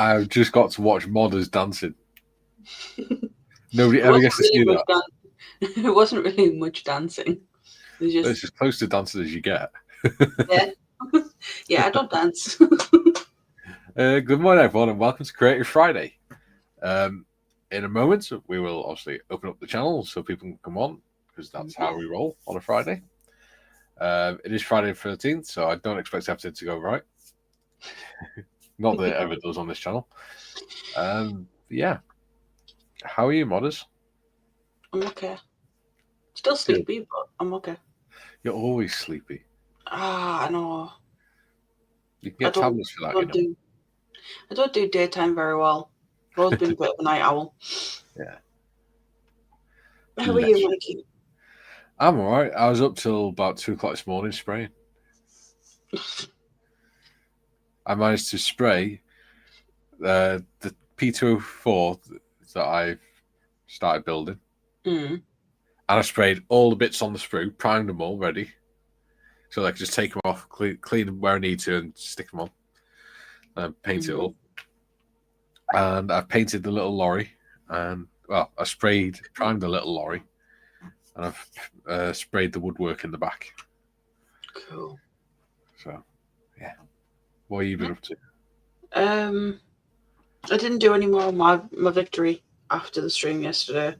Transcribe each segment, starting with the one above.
I've just got to watch modders dancing. Nobody It ever wasn't gets to see really that. much it wasn't really much dancing. It was It's just as close to dancing as you get. yeah, yeah. I don't dance. Good morning, everyone, and welcome to Creative Friday. In a moment, we will obviously open up the channel so people can come on, because that's how we roll on a Friday. It is Friday the 13th, so I don't expect everything to go right. Not that it ever does on this channel. Yeah. How are you, modders? I'm okay. Still sleepy, but I'm okay. You're always sleepy. I know. You can get tablets for that, you know. I don't do daytime very well. I've always been a bit of a night owl. Yeah. How are you, Mikey? I'm alright. I was up till about 2 o'clock this morning spraying. I managed to spray the P204 that I've started building. And I sprayed all the bits on the sprue, primed them all ready. So I could just take them off, clean them where I need to, and stick them on. And paint it up. And I've painted the little lorry. And, well, I primed the little lorry. And I've sprayed the woodwork in the back. Cool. So, yeah. What have you been up to? I didn't do any more of my victory after the stream yesterday.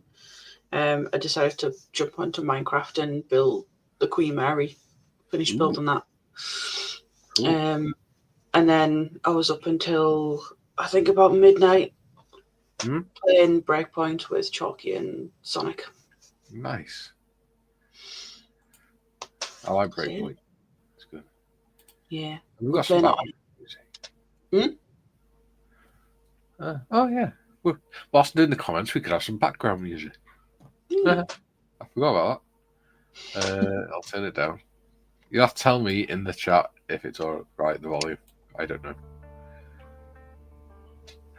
I decided to jump onto Minecraft and build the Queen Mary. Finished building that. Cool. And then I was up until I think about midnight playing Breakpoint with Chalky and Sonic. Nice. I like Breakpoint. It's good. Yeah. We've got some background music. Oh, yeah. Whilst doing the comments, we could have some background music. I forgot about that. I'll turn it down. You'll have to tell me in the chat if it's all right, the volume. I don't know.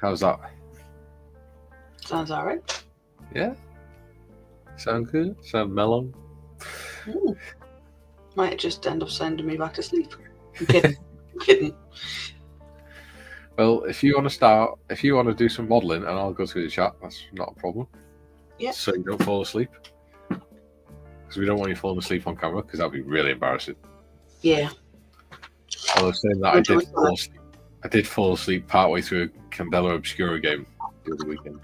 How's that? Sounds all right. Yeah? Sound good? Sound mellow? Might just end up sending me back to sleep. I'm kidding. I'm kidding. Well, if you want to do some modelling and I'll go through the chat, that's not a problem. Yeah. So you don't fall asleep. Because we don't want you falling asleep on camera, because that would be really embarrassing. Yeah. I was saying that I did fall asleep partway through a Candela Obscura game the other weekend.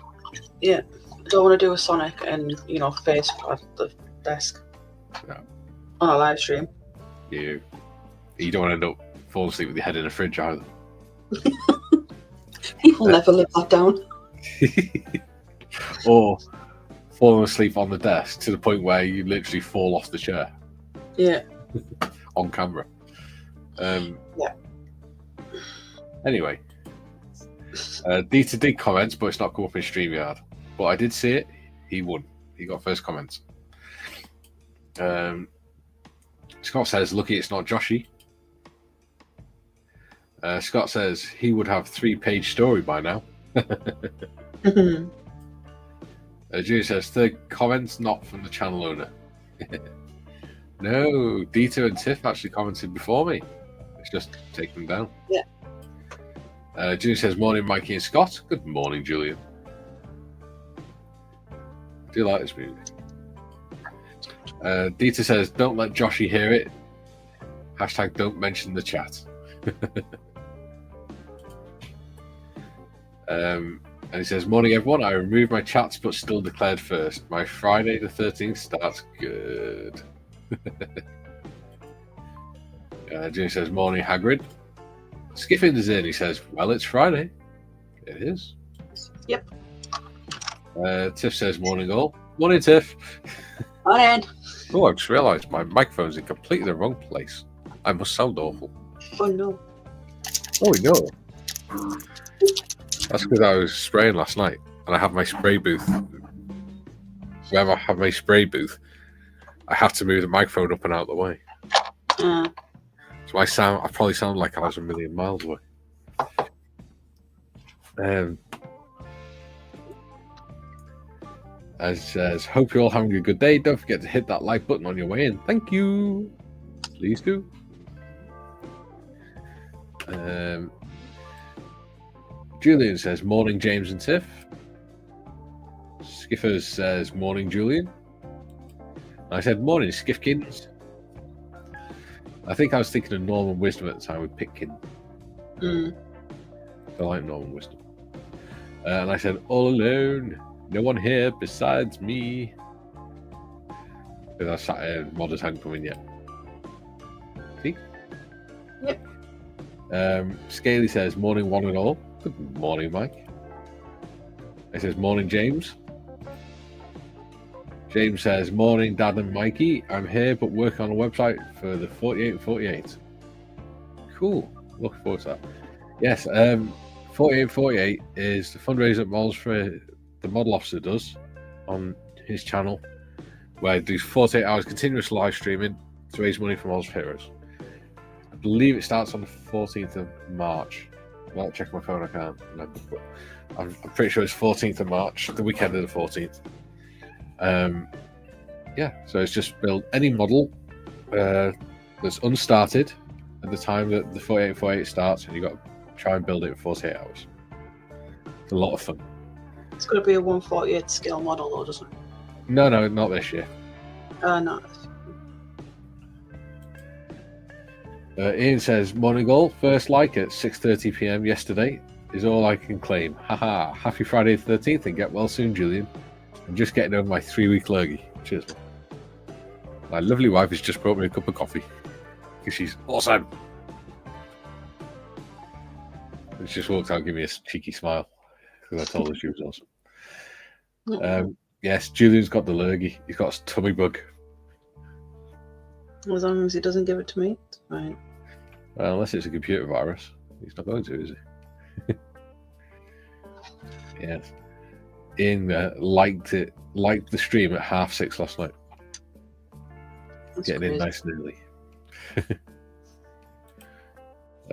Yeah. I don't want to do a Sonic and, face at the desk. Yeah. On a live stream. You don't want to end up falling asleep with your head in a fridge either. People never live that down. Or falling asleep on the desk to the point where you literally fall off the chair. Yeah. On camera. Yeah. Anyway. D2 did comments, but it's not come up in StreamYard. But I did see it. He won. He got first comments. Scott says, lucky it's not Joshy. Scott says he would have 3-page story by now. Julie says, third comments not from the channel owner. No, Dita and Tiff actually commented before me. Let's just take them down. Yeah. Julie says, morning, Mikey and Scott. Good morning, Julian. Do you like this music? Dita says, don't let Joshy hear it. Hashtag don't mention the chat. And he says, morning everyone, I removed my chats but still declared first. My Friday the 13th starts good. Jimmy says, morning Hagrid. Skiffins is in, he says, well, it's Friday. It is. Yep. Tiff says, morning all. Morning, Tiff. Morning. Oh, I just realised my microphone's in completely the wrong place. I must sound awful. Oh, no. Oh, no. That's because I was spraying last night, and I have my spray booth. Whenever I have my spray booth, I have to move the microphone up and out of the way. So I probably sound like I was a million miles away. As it says, hope you're all having a good day. Don't forget to hit that like button on your way in. Thank you. Please do. Julian says, morning, James and Tiff. Skiffers says, morning, Julian. I said, morning, Skiffkins. I think I was thinking of Norman Wisdom at the time with Pitkin. I like Norman Wisdom. And I said, all alone. No one here besides me. Because I sat here and modders hadn't come in yet. See? Yep. Scaly says, morning, one and all. Good morning, Mike. He says, morning, James. James says, morning, Dad and Mikey. I'm here, but working on a website for the 4848. Cool. Looking forward to that. Yes, 4848 is the fundraiser Mods for the Model Officer does on his channel, where he does 48 hours continuous live streaming to raise money for Models for Heroes. I believe it starts on the 14th of March. I'll check my phone, I can't remember, but I'm pretty sure it's 14th of March, the weekend of the 14th. Yeah, so it's just build any model that's unstarted at the time that the 4848 starts, and you've got to try and build it in 48 hours. It's a lot of fun. It's going to be a 148 scale model, though, doesn't it? No, not this year. No. Ian says, morning all. First like at 6:30 p.m. yesterday is all I can claim. Haha. Happy Friday the 13th and get well soon, Julian. I'm just getting over my 3-week lurgy. Cheers. My lovely wife has just brought me a cup of coffee because she's awesome. And she just walked out and gave me a cheeky smile because I told her she was awesome. Yes, Julian's got the lurgy. He's got a tummy bug. As long as he doesn't give it to me, it's fine. Well, unless it's a computer virus. He's not going to, is he? Yes. Ian liked the stream at 6:30 last night. That's Getting crazy. in nice and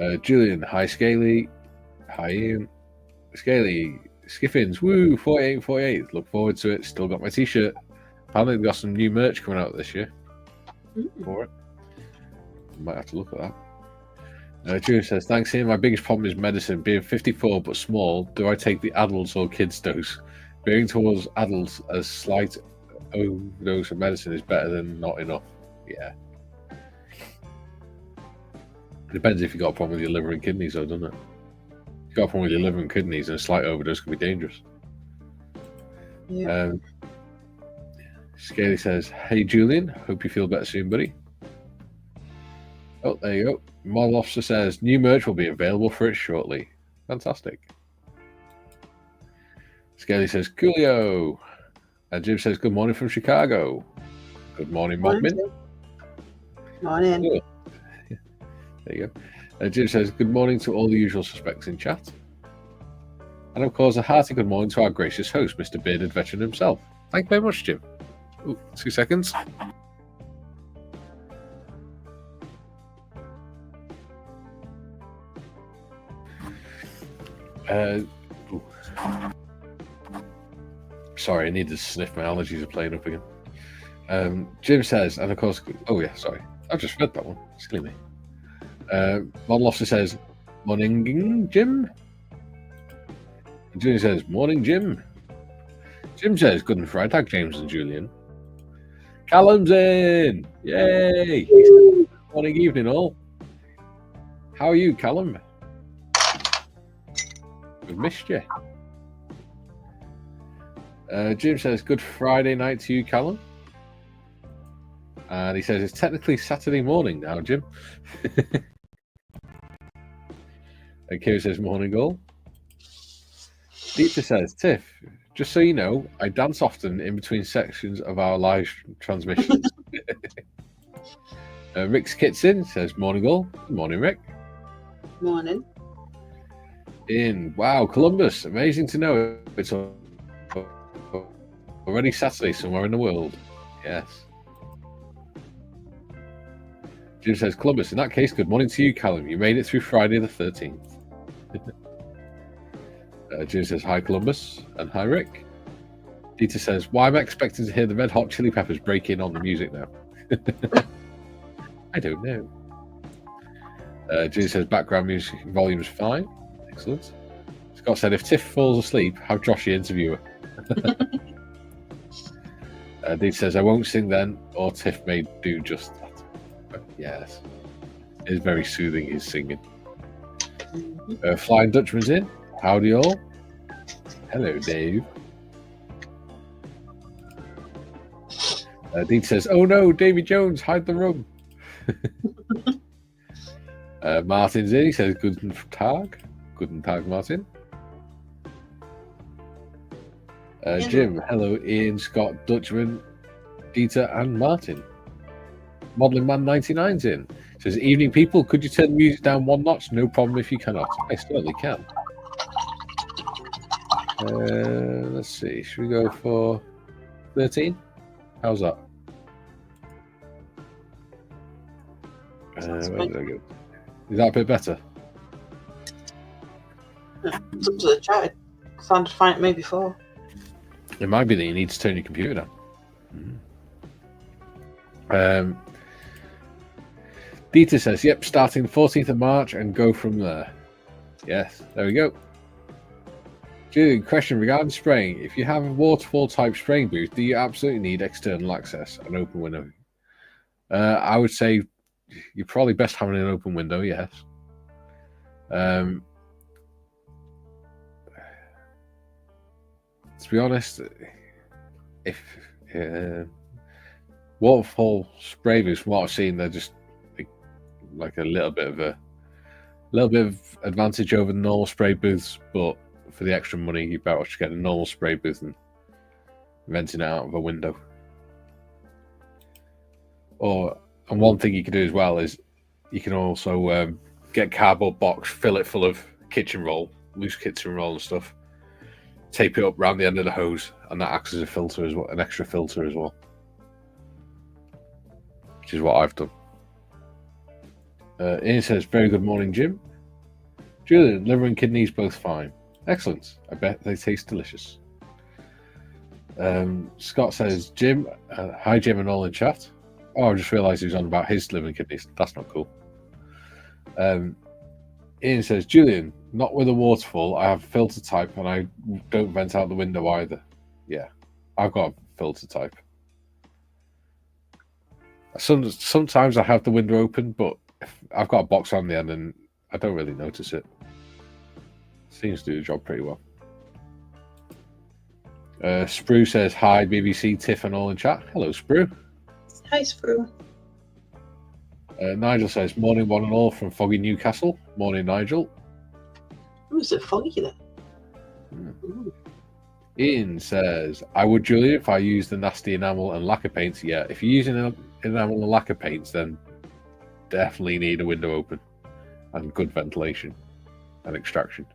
early. Julian, hi Scaly. Hi Ian. Scaly, Skiffins, woo, 48. Look forward to it. Still got my t-shirt. Apparently they've got some new merch coming out this year for it. Might have to look at that. Julian says, thanks Ian. My biggest problem is medicine. Being 54 but small, do I take the adults or kids dose? Veering towards adults as slight overdose of medicine is better than not enough. Yeah. Depends if you've got a problem with your liver and kidneys, though, doesn't it? If you've got a problem with your liver and kidneys, and a slight overdose can be dangerous. Yeah. Scaly says, hey Julian, hope you feel better soon, buddy. Oh, there you go. Model Officer says, new merch will be available for it shortly. Fantastic. Scaly says, coolio. And Jim says, good morning from Chicago. Good morning, Modmin. Morning. Cool. There you go. Jim says, good morning to all the usual suspects in chat. And of course, a hearty good morning to our gracious host, Mr. Bearded Veteran himself. Thank you very much, Jim. Ooh, 2 seconds. Sorry, I needed to sniff. My allergies are playing up again. Jim says, and of course, oh yeah, sorry. I've just read that one. Silly me. Model Officer says, morning, Jim. And Julian says, morning, Jim. Jim says, good Friday, James and Julian. Callum's in. Yay. Morning, evening, all. How are you, Callum? We've missed you. Jim says, good Friday night to you, Callum. And he says, it's technically Saturday morning now, Jim. And Kira says, morning, all. Dieter says, Tiff, just so you know, I dance often in between sections of our live transmissions. Rick's Kitson says, morning, all. Good morning, Rick. Morning. Wow, Columbus. Amazing to know it's already Saturday somewhere in the world. Yes. Jim says, Columbus, in that case, good morning to you, Callum. You made it through Friday the 13th. Jim says, hi, Columbus. And hi, Rick. Dieter says, why am I expecting to hear the Red Hot Chili Peppers break in on the music now? I don't know. Jim says, background music volume's fine. Excellent. Scott said, if Tiff falls asleep, have Joshy interview her. Dean says, I won't sing then, or Tiff may do just that. But yes. It is very soothing, his singing. Flying Dutchman's in. Howdy all. Hello, Dave. Dean says, oh no, Davy Jones, hide the room. Martin's in. He says, Guten Tag. Guten Tag, Martin. Jim, hello, Ian, Scott, Dutchman, Dieter, and Martin. Modeling Man 99's in. Says, evening people, could you turn the music down one notch? No problem if you cannot. I certainly can. Let's see. Should we go for 13? How's that? Where did I go? Is that a bit better? It's up to the chat. It sounded fine to me before. It might be that you need to turn your computer down. Dieter says, yep, starting the 14th of March and go from there. Yes, there we go. Julian, question regarding spraying. If you have a waterfall type spraying booth, do you absolutely need external access, an open window? I would say you're probably best having an open window, yes. To be honest, if waterfall spray booths, from what I've seen, they're just like a little bit of advantage over normal spray booths, but for the extra money, you better just get a normal spray booth and venting it out of a window. And one thing you can do as well is you can also get a cardboard box, fill it full of kitchen roll, loose kitchen roll and stuff, tape it up around the end of the hose, and that acts as a filter as well, an extra filter as well, which is what I've done. Ian says, very good morning, Jim. Julian, liver and kidneys both fine. Excellent. I bet they taste delicious. Scott says, Jim, hi Jim and all in chat. Oh, I just realised he was on about his liver and kidneys. That's not cool. Ian says, Julian, not with a waterfall. I have a filter type and I don't vent out the window either. Yeah, I've got a filter type. Sometimes I have the window open, but I've got a box on the end and I don't really notice it. Seems to do the job pretty well. Sprue says, hi BBC, Tiff and all in chat. Hello, Sprue. Hi, Sprue. Nigel says, morning one and all from foggy Newcastle. Morning, Nigel. Oh, is it foggy there? Ian says, I would, Julia, if I use the nasty enamel and lacquer paints. Yeah, if you're using enamel and lacquer paints, then definitely need a window open and good ventilation and extraction,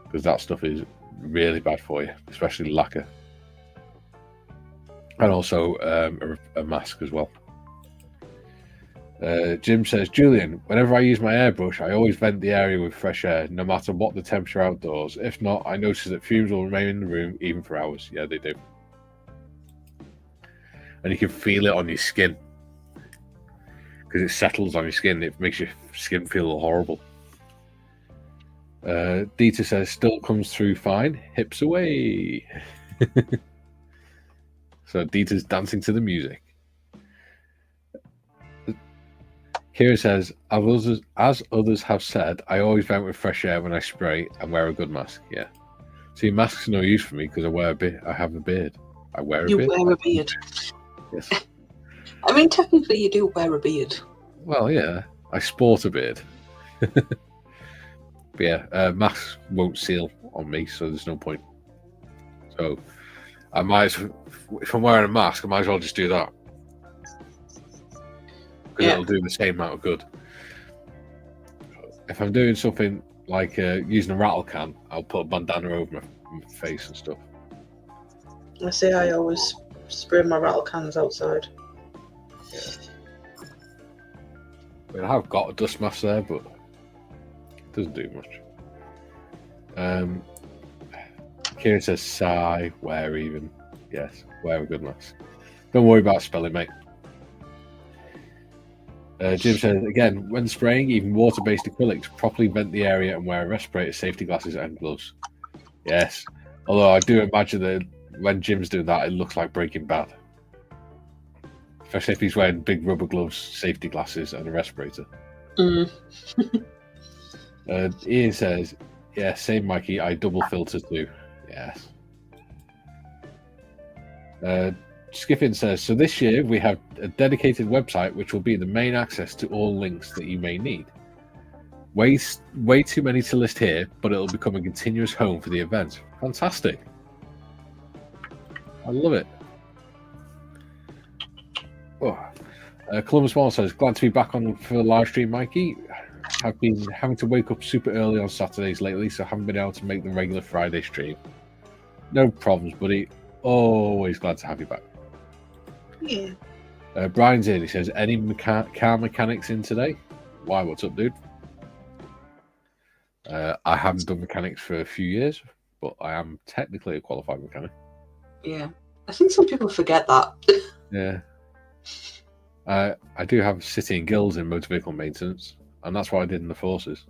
because that stuff is really bad for you, especially lacquer. And also a mask as well. Jim says, Julian, whenever I use my airbrush, I always vent the area with fresh air, no matter what the temperature outdoors. If not, I notice that fumes will remain in the room even for hours. Yeah, they do. And you can feel it on your skin. Because it settles on your skin. It makes your skin feel horrible. Dieter says, still comes through fine. Hips away. So Dieter's dancing to the music. Kira says, as others have said, I always vent with fresh air when I spray and wear a good mask. Yeah. See, masks are no use for me because I have a beard. I wear a beard. You wear a beard. Yes. I mean, technically you do wear a beard. Well, yeah. I sport a beard. But yeah, masks won't seal on me, so there's no point. So I might, if I'm wearing a mask, I might as well just do that. Because it'll do the same amount of good. If I'm doing something like using a rattle can, I'll put a bandana over my face and stuff. I say I always spray my rattle cans outside. Yeah. I mean, I have got a dust mask there, but it doesn't do much. Kira says, sigh, wear even. Yes, wear a good mask. Don't worry about spelling, mate. Jim says, again, when spraying, even water-based acrylics, properly vent the area and wear a respirator, safety glasses, and gloves. Yes. Although I do imagine that when Jim's doing that, it looks like Breaking Bad. Especially if he's wearing big rubber gloves, safety glasses, and a respirator. Ian says, yeah, same Mikey, I double filter too. Yes. Skiffin says, so this year we have a dedicated website which will be the main access to all links that you may need. Way too many to list here, but it'll become a continuous home for the event. Fantastic. I love it. Columbus Mall says, glad to be back on for the live stream, Mikey. I've been having to wake up super early on Saturdays lately, so I haven't been able to make the regular Friday stream. No problems, buddy. Always glad to have you back. Yeah. Brian's in. He says, any car mechanics in today? Why, what's up, dude? I haven't done mechanics for a few years, but I am technically a qualified mechanic. Yeah. I think some people forget that. Yeah. I do have City and Guilds in motor vehicle maintenance, and that's what I did in the forces.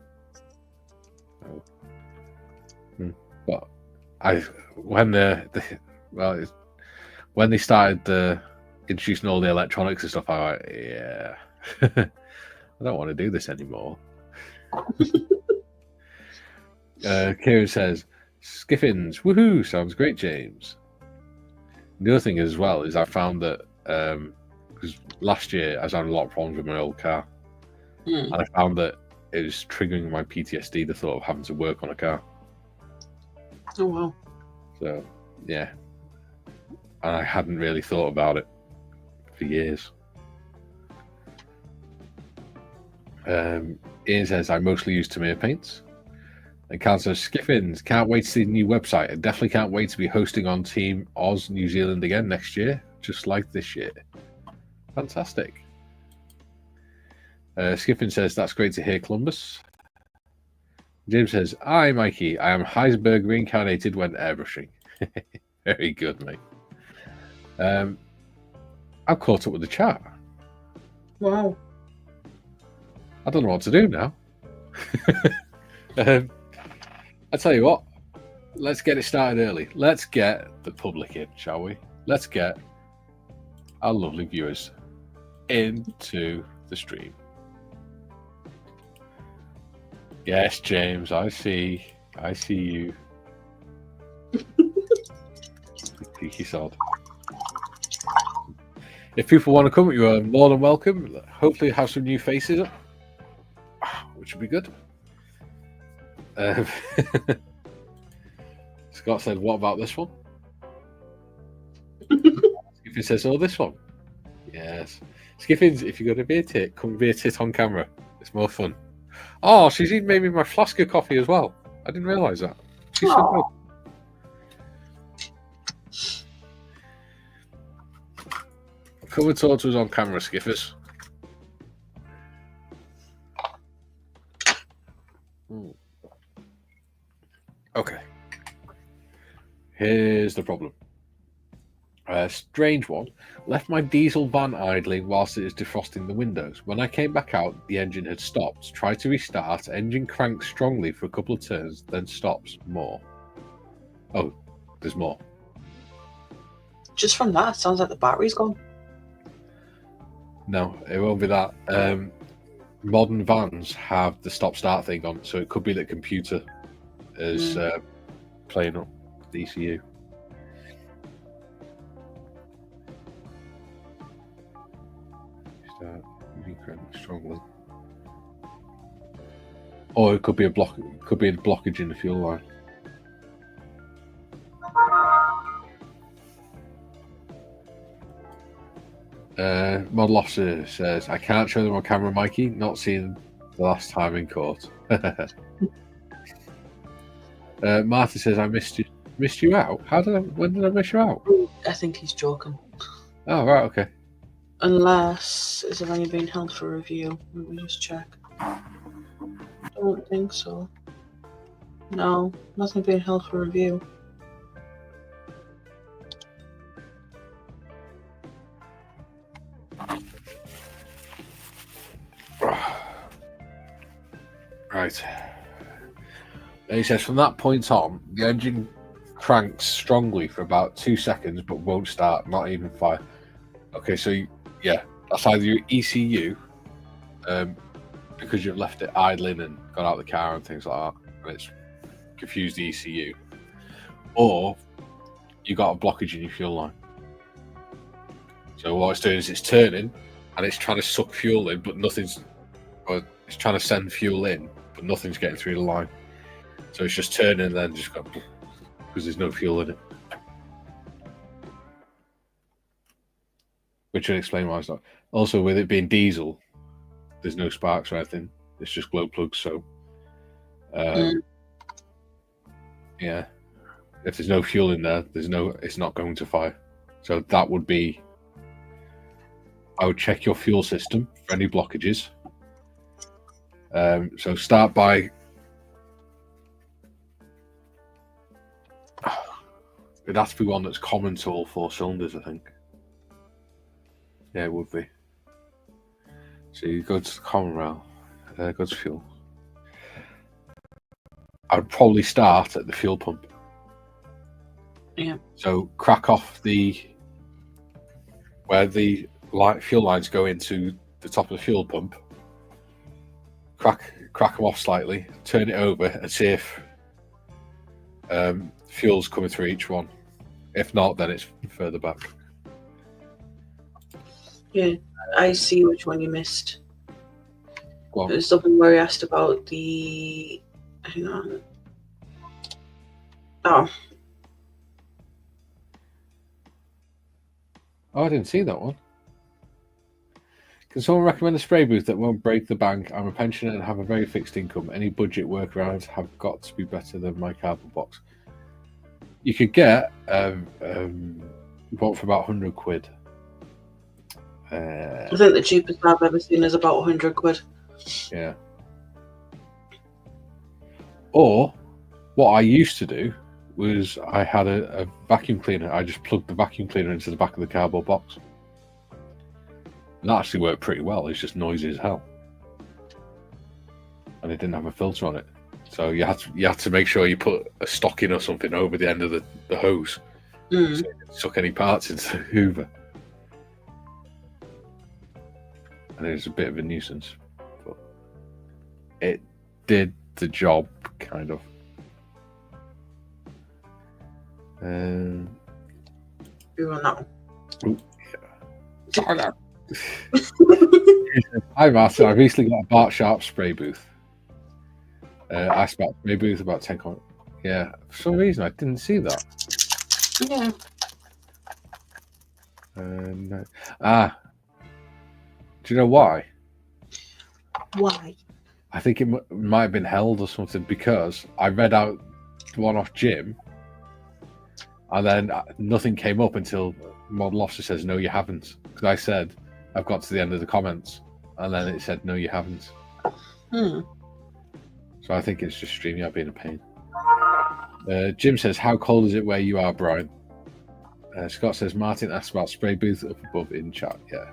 But when they started introducing all the electronics and stuff, I went, yeah, I don't want to do this anymore. Kieran says, Skiffins, woohoo, sounds great, James. The other thing as well is I found that because last year I was having a lot of problems with my old car, and I found that it was triggering my PTSD, the thought of having to work on a car. Oh, wow. So, yeah. And I hadn't really thought about it for years. Ian says, I mostly use Tamiya paints. And Carl says, Skiffins, can't wait to see the new website. I definitely can't wait to be hosting on Team Oz New Zealand again next year, just like this year. Fantastic. Skiffin says, that's great to hear, Columbus. James says, hi, Mikey. I am Heisenberg reincarnated when airbrushing. Very good, mate. I've caught up with the chat. Wow. I don't know what to do now. I tell you what, let's get it started early. Let's get the public in, shall we? Let's get our lovely viewers into the stream. Yes, James, I see you. Cheeky sod. If people want to come, you are more than welcome. Hopefully have some new faces up, which would be good. Scott said, what about this one? Skiffin says, oh, this one. Yes. Skiffins, if you're going to be a tit, come be a tit on camera. It's more fun. Oh, she's even made me my flask of coffee as well. I didn't realise that. She's so good. Come and talk to us on camera, Skiffers. Okay. Here's the problem. A strange one. Left my diesel van idling whilst it is defrosting the windows. When I came back out, the engine had stopped. Tried to restart. Engine cranks strongly for a couple of turns, then stops. More. Oh, there's more. Just from that, it sounds like the battery's gone. No, it won't be that. Modern vans have the stop-start thing on, so it could be that computer is playing up the ECU. Start strongly. Or it could be a blockage in the fuel line. Model officer says, I can't show them on camera, Mikey. Not seen the last time in court. Martha says, I missed you out. When did I miss you out? I think he's joking. Oh, right, okay. Unless, is it only being held for review? Let me just check. Don't think so. No, nothing being held for review. And he says from that point on, the engine cranks strongly for about 2 seconds, but won't start, not even 5. Okay, so yeah, that's either your ECU, because you've left it idling and gone out of the car and things like that, and it's confused the ECU, or you got a blockage in your fuel line. So what it's doing is it's turning and it's trying to suck fuel in, but or it's trying to send fuel in, but nothing's getting through the line. So it's just turning and then just going because there's no fuel in it. Which would explain why it's not. Also, with it being diesel, there's no sparks or anything. It's just glow plugs. So, yeah, if there's no fuel in there, it's not going to fire. So that would be. I would check your fuel system for any blockages. So start by. It'd have to be one that's common to all 4 cylinders, I think. Yeah, it would be. So you go to the common rail, go to fuel. I would probably start at the fuel pump. Yeah. So crack off where the fuel lines go into the top of the fuel pump. Crack them off slightly, turn it over, and see if fuel's coming through each one. If not, then it's further back. Yeah, I see which one you missed. There's something where he asked about the. Hang on. Oh, I didn't see that one. Can someone recommend a spray booth that won't break the bank? I'm a pensioner and have a very fixed income. Any budget workarounds have got to be better than my cardboard box. You could get one for about 100 quid. I think the cheapest I've ever seen is about 100 quid. Yeah. Or what I used to do was I had a vacuum cleaner. I just plugged the vacuum cleaner into the back of the cardboard box. And that actually worked pretty well. It's just noisy as hell. And it didn't have a filter on it. So you had to make sure you put a stocking or something over the end of the hose. So you didn't suck any parts into the Hoover. And it was a bit of a nuisance. But it did the job, kind of. You want that one? Yeah. Hi Martin, I recently got a Bart Sharp spray booth. I asked about spray booth about 10 comments. Yeah, for some reason I didn't see that. Yeah. No. Do you know why? Why? I think it might have been held or something, because I read out the one off Jim, and then nothing came up until Model Officer says, no, you haven't. Because I said, I've got to the end of the comments, and then it said, no, you haven't. So I think it's just StreamYard being a pain. Jim says, how cold is it where you are, Brian? Scott says, Martin asked about spray booth up above in chat. Yeah.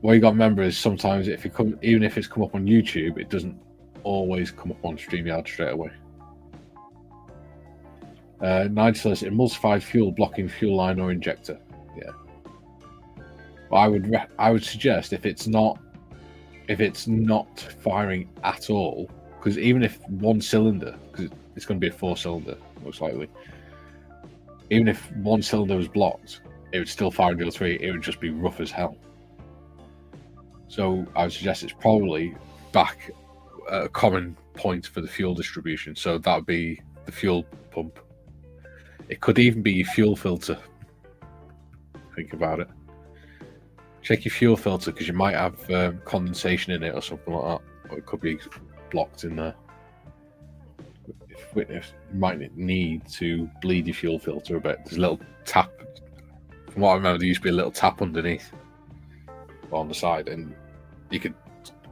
What you got to remember is sometimes even if it's come up on YouTube, it doesn't always come up on StreamYard straight away. Nigel says, emulsified fuel blocking fuel line or injector. Yeah. Well, I would suggest if it's not firing at all, because even if one cylinder, because it's going to be a 4-cylinder most likely, even if one cylinder was blocked, it would still fire into the 3. It would just be rough as hell. So I would suggest it's probably back at a common point for the fuel distribution. So that would be the fuel pump. It could even be your fuel filter. Think about it. Check your fuel filter, because you might have condensation in it or something like that. Or it could be blocked in there. You might need to bleed your fuel filter a bit. There's a little tap. From what I remember, there used to be a little tap underneath on the side, and you could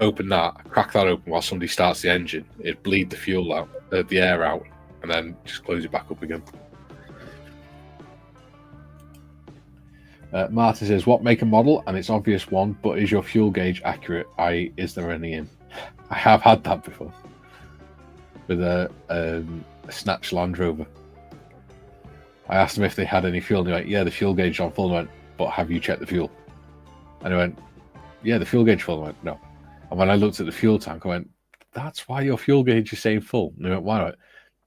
open that, crack that open while somebody starts the engine. It'd bleed the fuel out, the air out, and then just close it back up again. Martin says, what make and model? And it's obvious one, but is your fuel gauge accurate? Is there any in? I have had that before. with a snatched Land Rover. I asked them if they had any fuel, and they went, "Yeah, the fuel gauge is on full." And I went, "But have you checked the fuel?" And I went, "Yeah, the fuel gauge full." And I went, "No." And when I looked at the fuel tank, I went, "That's why your fuel gauge is saying full." And I went, "Why not?"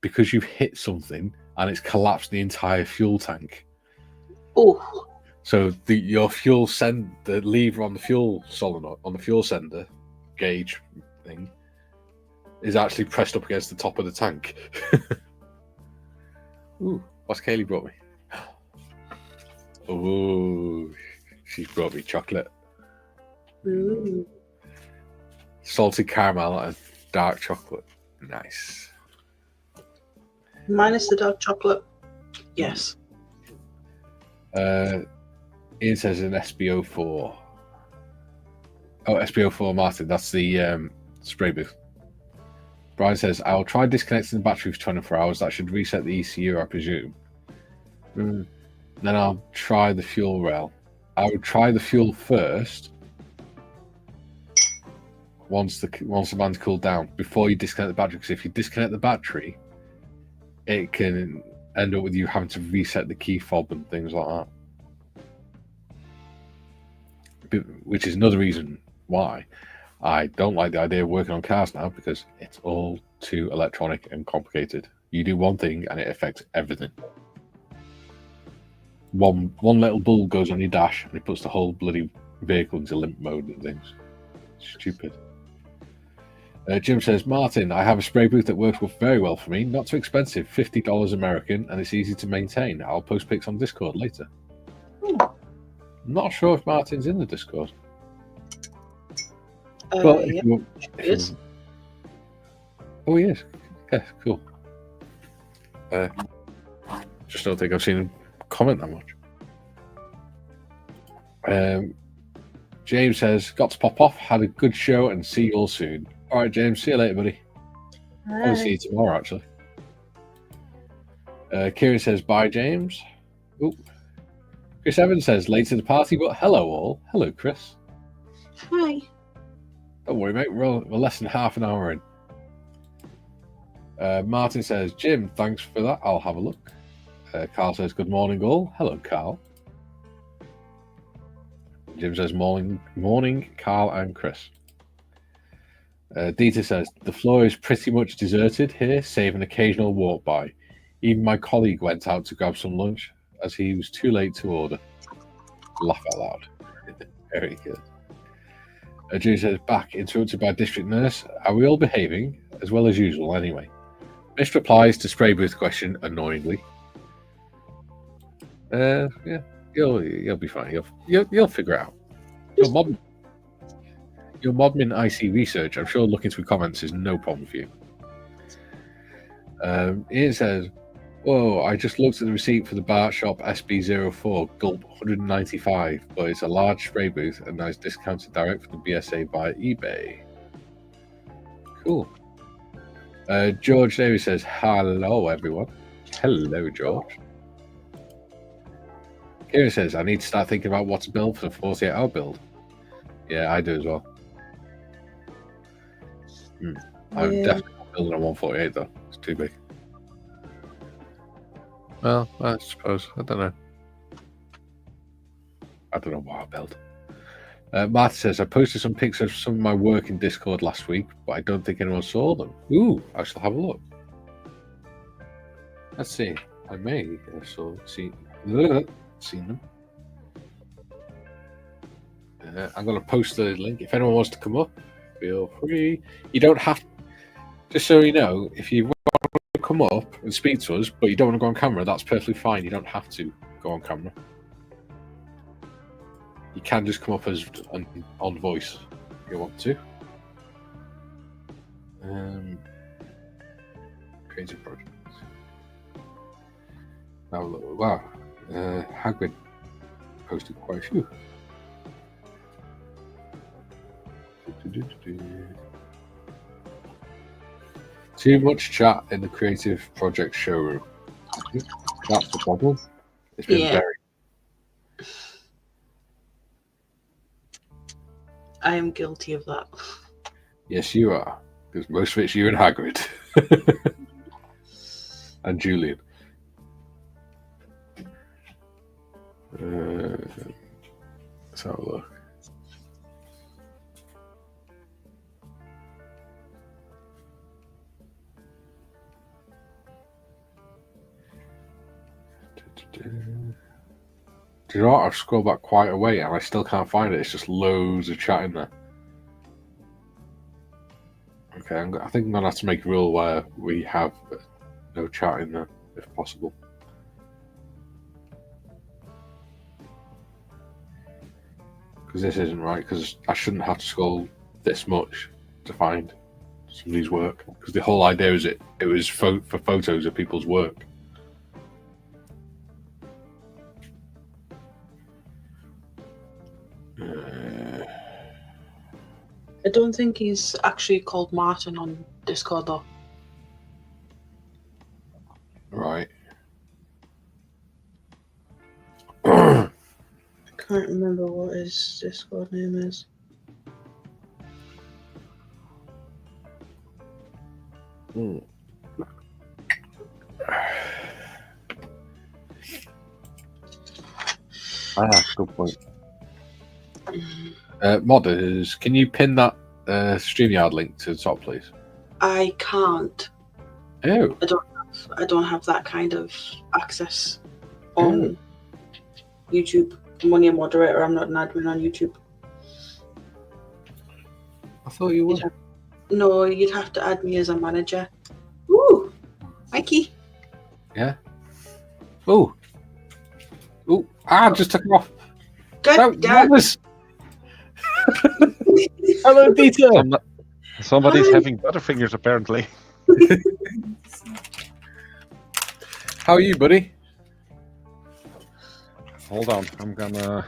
"Because you've hit something and it's collapsed the entire fuel tank." Oh. So your fuel the lever on the fuel solenoid, on the fuel sender gauge thing, is actually pressed up against the top of the tank. Ooh, what's Kaylee brought me? Oh, she's brought me chocolate. Ooh. Salted caramel and dark chocolate. Nice. Minus the dark chocolate. Yes. Ian says an SBO4. Oh, SBO4 Martin. That's the spray booth. Brian says, "I'll try disconnecting the battery for 24 hours. That should reset the ECU, I presume. Then I'll try the fuel rail. I would try the fuel first once the man's cooled down before you disconnect the battery. Because if you disconnect the battery, it can end up with you having to reset the key fob and things like that. Which is another reason why I don't like the idea of working on cars now, because it's all too electronic and complicated. You do one thing and it affects everything. One little bulb goes on your dash and it puts the whole bloody vehicle into limp mode and things. Stupid. Jim says, "Martin, I have a spray booth that works very well for me. Not too expensive, $50 American, and it's easy to maintain. I'll post pics on Discord later." Not sure if Martin's in the Discord. Well, yeah. Yes. Oh, he is. Yeah, cool. Just don't think I've seen him comment that much. James says, "Got to pop off. Had a good show and see you all soon." All right, James. See you later, buddy. I'll see you tomorrow, actually. Kieran says, "Bye, James." Ooh. Chris Evans says, "Late to the party, but hello all." Hello, Chris. Hi. Don't worry, mate. We're less than half an hour in. Martin says, "Jim, thanks for that. I'll have a look." Carl says, "Good morning, all." Hello, Carl. Jim says, morning, Carl and Chris. Dieter says, "The floor is pretty much deserted here, save an occasional walk by. Even my colleague went out to grab some lunch as he was too late to order." Laugh out loud. Very good. Jim says, "Back, interrupted by district nurse. Are we all behaving? As well as usual, anyway." Missed replies to spray booth question, annoyingly. Yeah, you'll be fine. You'll figure it out. Your modmin IC research, I'm sure looking through comments is no problem for you. Ian says, "Whoa, I just looked at the receipt for the Bart Shop SB04, gulp 195, but it's a large spray booth and now it's discounted direct from the BSA via eBay." Cool. George Davis says, "Hello, everyone." Hello, George. Kieran says, "I need to start thinking about what to build for the 48-hour build." Yeah, I do as well. I'm definitely not building a 148 though. It's too big. Well, I suppose. I don't know. I don't know what I'll build. Martha says, "I posted some pics of some of my work in Discord last week, but I don't think anyone saw them." Ooh, I shall have a look. Let's see. I may have seen them. I'm going to post the link. If anyone wants to come up, feel free. You don't have to, just so you know, if you want to come up and speak to us, but you don't want to go on camera, that's perfectly fine. You don't have to go on camera. You can just come up as on voice if you want to. Creative projects. Now, wow. Hagrid posted quite a few. Too much chat in the creative project showroom. That's the problem. It's been very. I am guilty of that. Yes, you are. Because most of it's you and Hagrid. And Julian. Let's have a look. Do you know what? I've scrolled back quite a way and I still can't find it. It's just loads of chat in there. Okay, I think I'm going to have to make a rule where we have no chat in there, if possible. Because this isn't right, because I shouldn't have to scroll this much to find somebody's work. Because the whole idea is it was for photos of people's work. I don't think he's actually called Martin on Discord though. Right. I can't remember what his Discord name is. Good point. Modders, can you pin that StreamYard link to the top, please? I can't. Oh. I don't have that kind of access on YouTube. I'm only a moderator. I'm not an admin on YouTube. I thought you would. No, you'd have to add me as a manager. Ooh, Mikey. Yeah. Oh. Oh. Just took it off. Good. Hello, Peter. Somebody's Hi. having butterfingers, apparently. How are you, buddy? Hold on, I'm gonna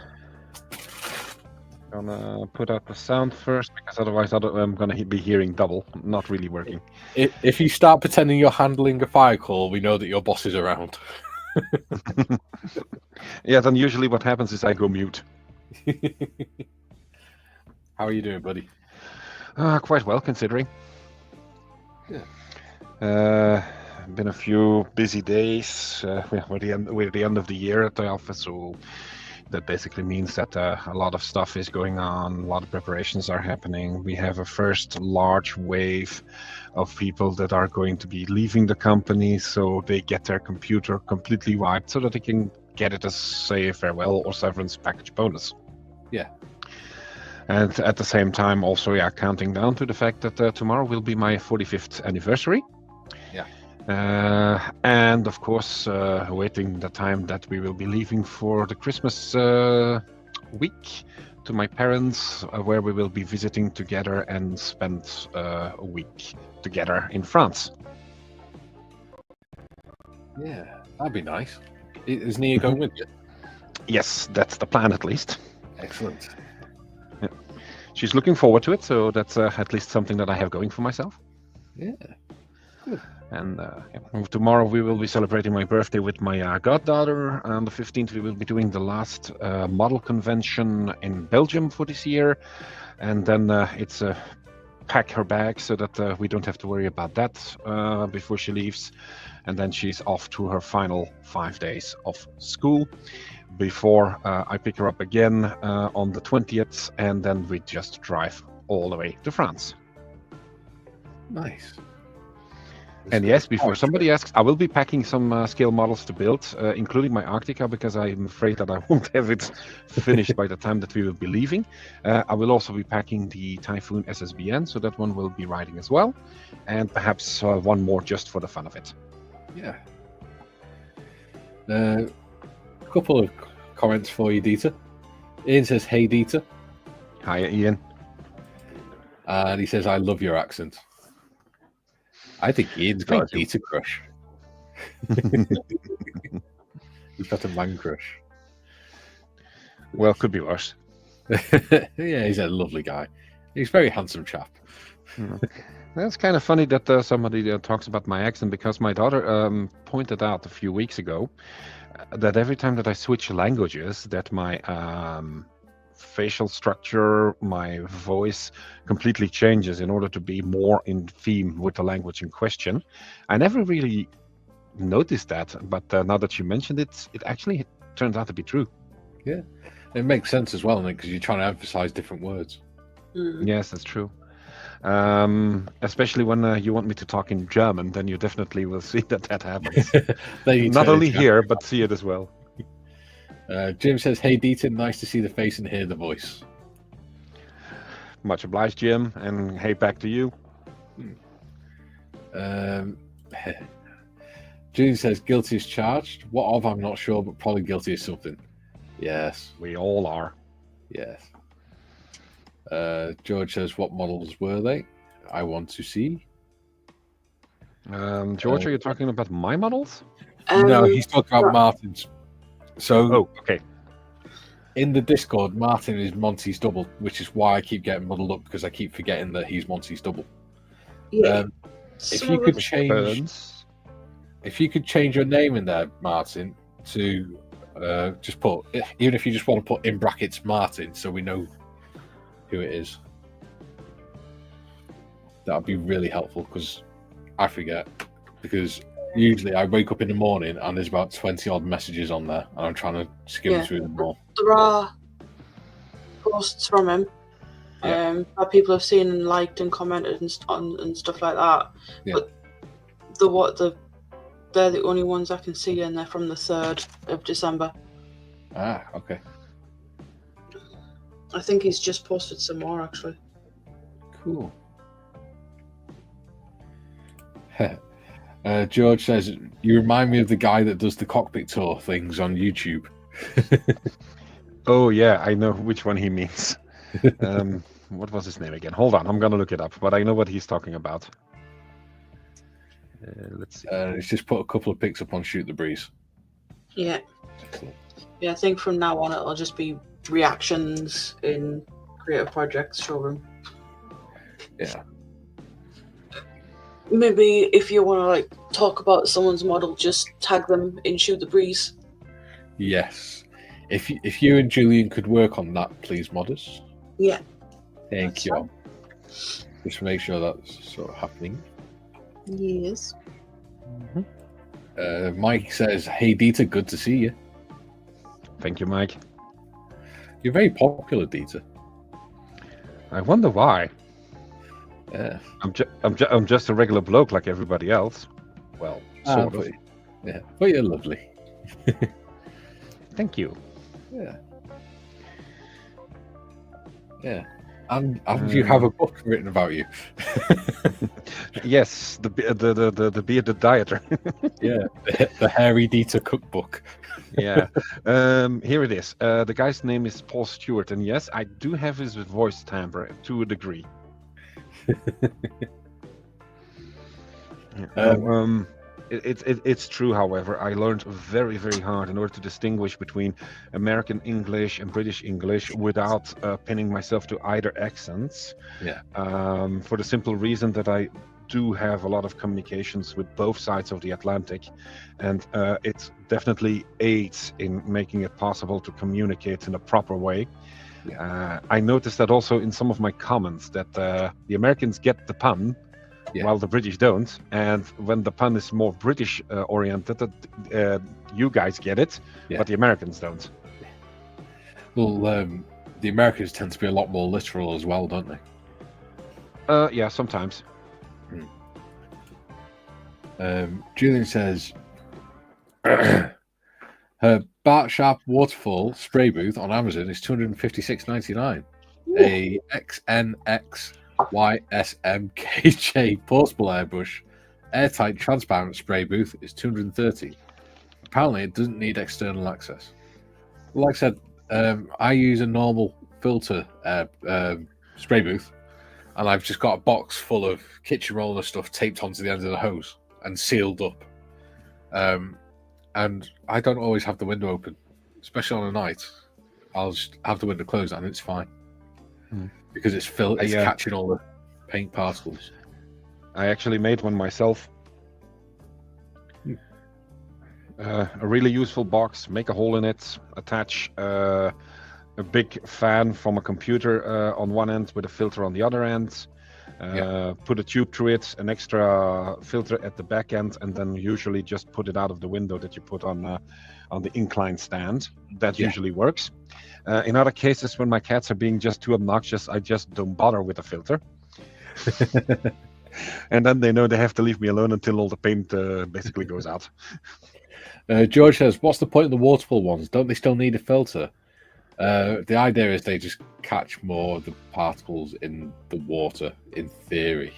put out the sound first, because otherwise I'm gonna be hearing double. Not really working. If you start pretending you're handling a fire call, we know that your boss is around. Yeah, then usually what happens is I go mute. How are you doing, buddy? Quite well, considering. Yeah. Been a few busy days. We're the end of the year at the office, so that basically means that a lot of stuff is going on. A lot of preparations are happening. We have a first large wave of people that are going to be leaving the company, so they get their computer completely wiped so that they can get it as, say, a farewell or severance package bonus. Yeah. And at the same time, also, counting down to the fact that tomorrow will be my 45th anniversary. Yeah. And of course, awaiting the time that we will be leaving for the Christmas week to my parents, where we will be visiting together and spend a week together in France. Yeah, that'd be nice. Is Nia going with you? Yes, that's the plan, at least. Excellent. Yeah. She's looking forward to it, so that's at least something that I have going for myself. Yeah. Good. And tomorrow we will be celebrating my birthday with my goddaughter. On the 15th, we will be doing the last model convention in Belgium for this year. And then it's pack her bag so that we don't have to worry about that before she leaves. And then she's off to her final 5 days of school before I pick her up again on the 20th. And then we just drive all the way to France. Nice. And yes, before somebody asks, I will be packing some scale models to build, including my Arctica, because I'm afraid that I won't have it finished by the time that we will be leaving. I will also be packing the Typhoon SSBN, so that one will be riding as well. And perhaps one more just for the fun of it. Yeah. A couple of comments for you, Dieter. Ian says, "Hey, Dieter." Hi, Ian. And he says, "I love your accent." I think Ian's got Thank a Dieter crush. He's got a man crush. Well, could be worse. Yeah, he's a lovely guy. He's a very handsome chap. That's kind of funny that somebody talks about my accent, because my daughter pointed out a few weeks ago that every time that I switch languages, that my facial structure, my voice completely changes in order to be more in theme with the language in question. I never really noticed that, but now that you mentioned it, it actually turns out to be true. Yeah, it makes sense as well, because you're trying to emphasize different words. Yes, that's true. Especially when you want me to talk in German, then you definitely will see that happens. Not only here, but see it as well. Jim says, "Hey Dieter, nice to see the face and hear the voice." Much obliged, Jim, and hey, back to you. Julian says, "Guilty as charged. What of? I'm not sure, but probably guilty of something." Yes, we all are. Yes. George says, "What models were they? I want to see." George, are you talking about my models? No, he's talking about Martin's. So, okay. In the Discord, Martin is Monty's double, which is why I keep getting muddled up, because I keep forgetting that he's Monty's double. Yeah. If you could change your name in there, Martin, to just put, even if you just want to put in brackets Martin, so we know who it is, that would be really helpful, because I forget. Because usually I wake up in the morning and there's about 20 odd messages on there, and I'm trying to skim through them all. There are posts from him that people have seen and liked and commented and stuff like that. Yeah. But they're the only ones I can see, and they're from the 3rd of December. Ah, okay. I think he's just posted some more, actually. Cool. George says, "You remind me of the guy that does the cockpit tour things on YouTube." Oh, yeah, I know which one he means. What was his name again? Hold on, I'm going to look it up, but I know what he's talking about. Let's see. He's just put a couple of pics up on Shoot the Breeze. Yeah. Excellent. Yeah, I think from now on it'll just be reactions in Creative Projects showroom. Yeah. Maybe if you want to talk about someone's model, just tag them in Shoot the Breeze. Yes. If you and Julian could work on that, please, modders. Yeah. Thank you. Just make sure that's sort of happening. Yes. Mm-hmm. Mike says, "Hey Dieter, good to see you." Thank you, Mike. You're very popular, Dieter. I wonder why. Yeah. I'm just a regular bloke like everybody else. Well, sort of. Yeah, but you're lovely. Thank you. Yeah. Yeah. And you have a book written about you. Yes, the bearded dieter. Yeah, the Hairy Dieter cookbook. Yeah. Here it is. The guy's name is Paul Stewart, and yes, I do have his voice timbre to a degree. It's true, however. I learned very, very hard in order to distinguish between American English and British English without pinning myself to either accents. Yeah. For the simple reason that I do have a lot of communications with both sides of the Atlantic, and it definitely aids in making it possible to communicate in a proper way. Yeah. I noticed that also in some of my comments that the Americans get the pun, while the British don't. And when the pun is more British oriented, you guys get it, but the Americans don't. Well, the Americans tend to be a lot more literal as well, don't they? Yeah, sometimes. Julian says, her Bart Sharp Waterfall spray booth on Amazon is $256.99. A XNXYSMKJ portable airbrush airtight transparent spray booth is $230. Apparently, it doesn't need external access. Like I said, I use a normal filter spray booth, and I've just got a box full of kitchen roller stuff taped onto the end of the hose and sealed up. And I don't always have the window open, especially on a night. I'll just have the window closed and it's fine because it's catching all the paint particles. I actually made one myself. A really useful box. Make a hole in it. Attach a big fan from a computer on one end with a filter on the other end. Put a tube through it, an extra filter at the back end, and then usually just put it out of the window that you put on the incline stand. That usually works. In other cases, when my cats are being just too obnoxious, I just don't bother with the filter. And then they know they have to leave me alone until all the paint basically goes out. George says, what's the point of the waterfall ones? Don't they still need a filter? The idea is they just catch more of the particles in the water, in theory.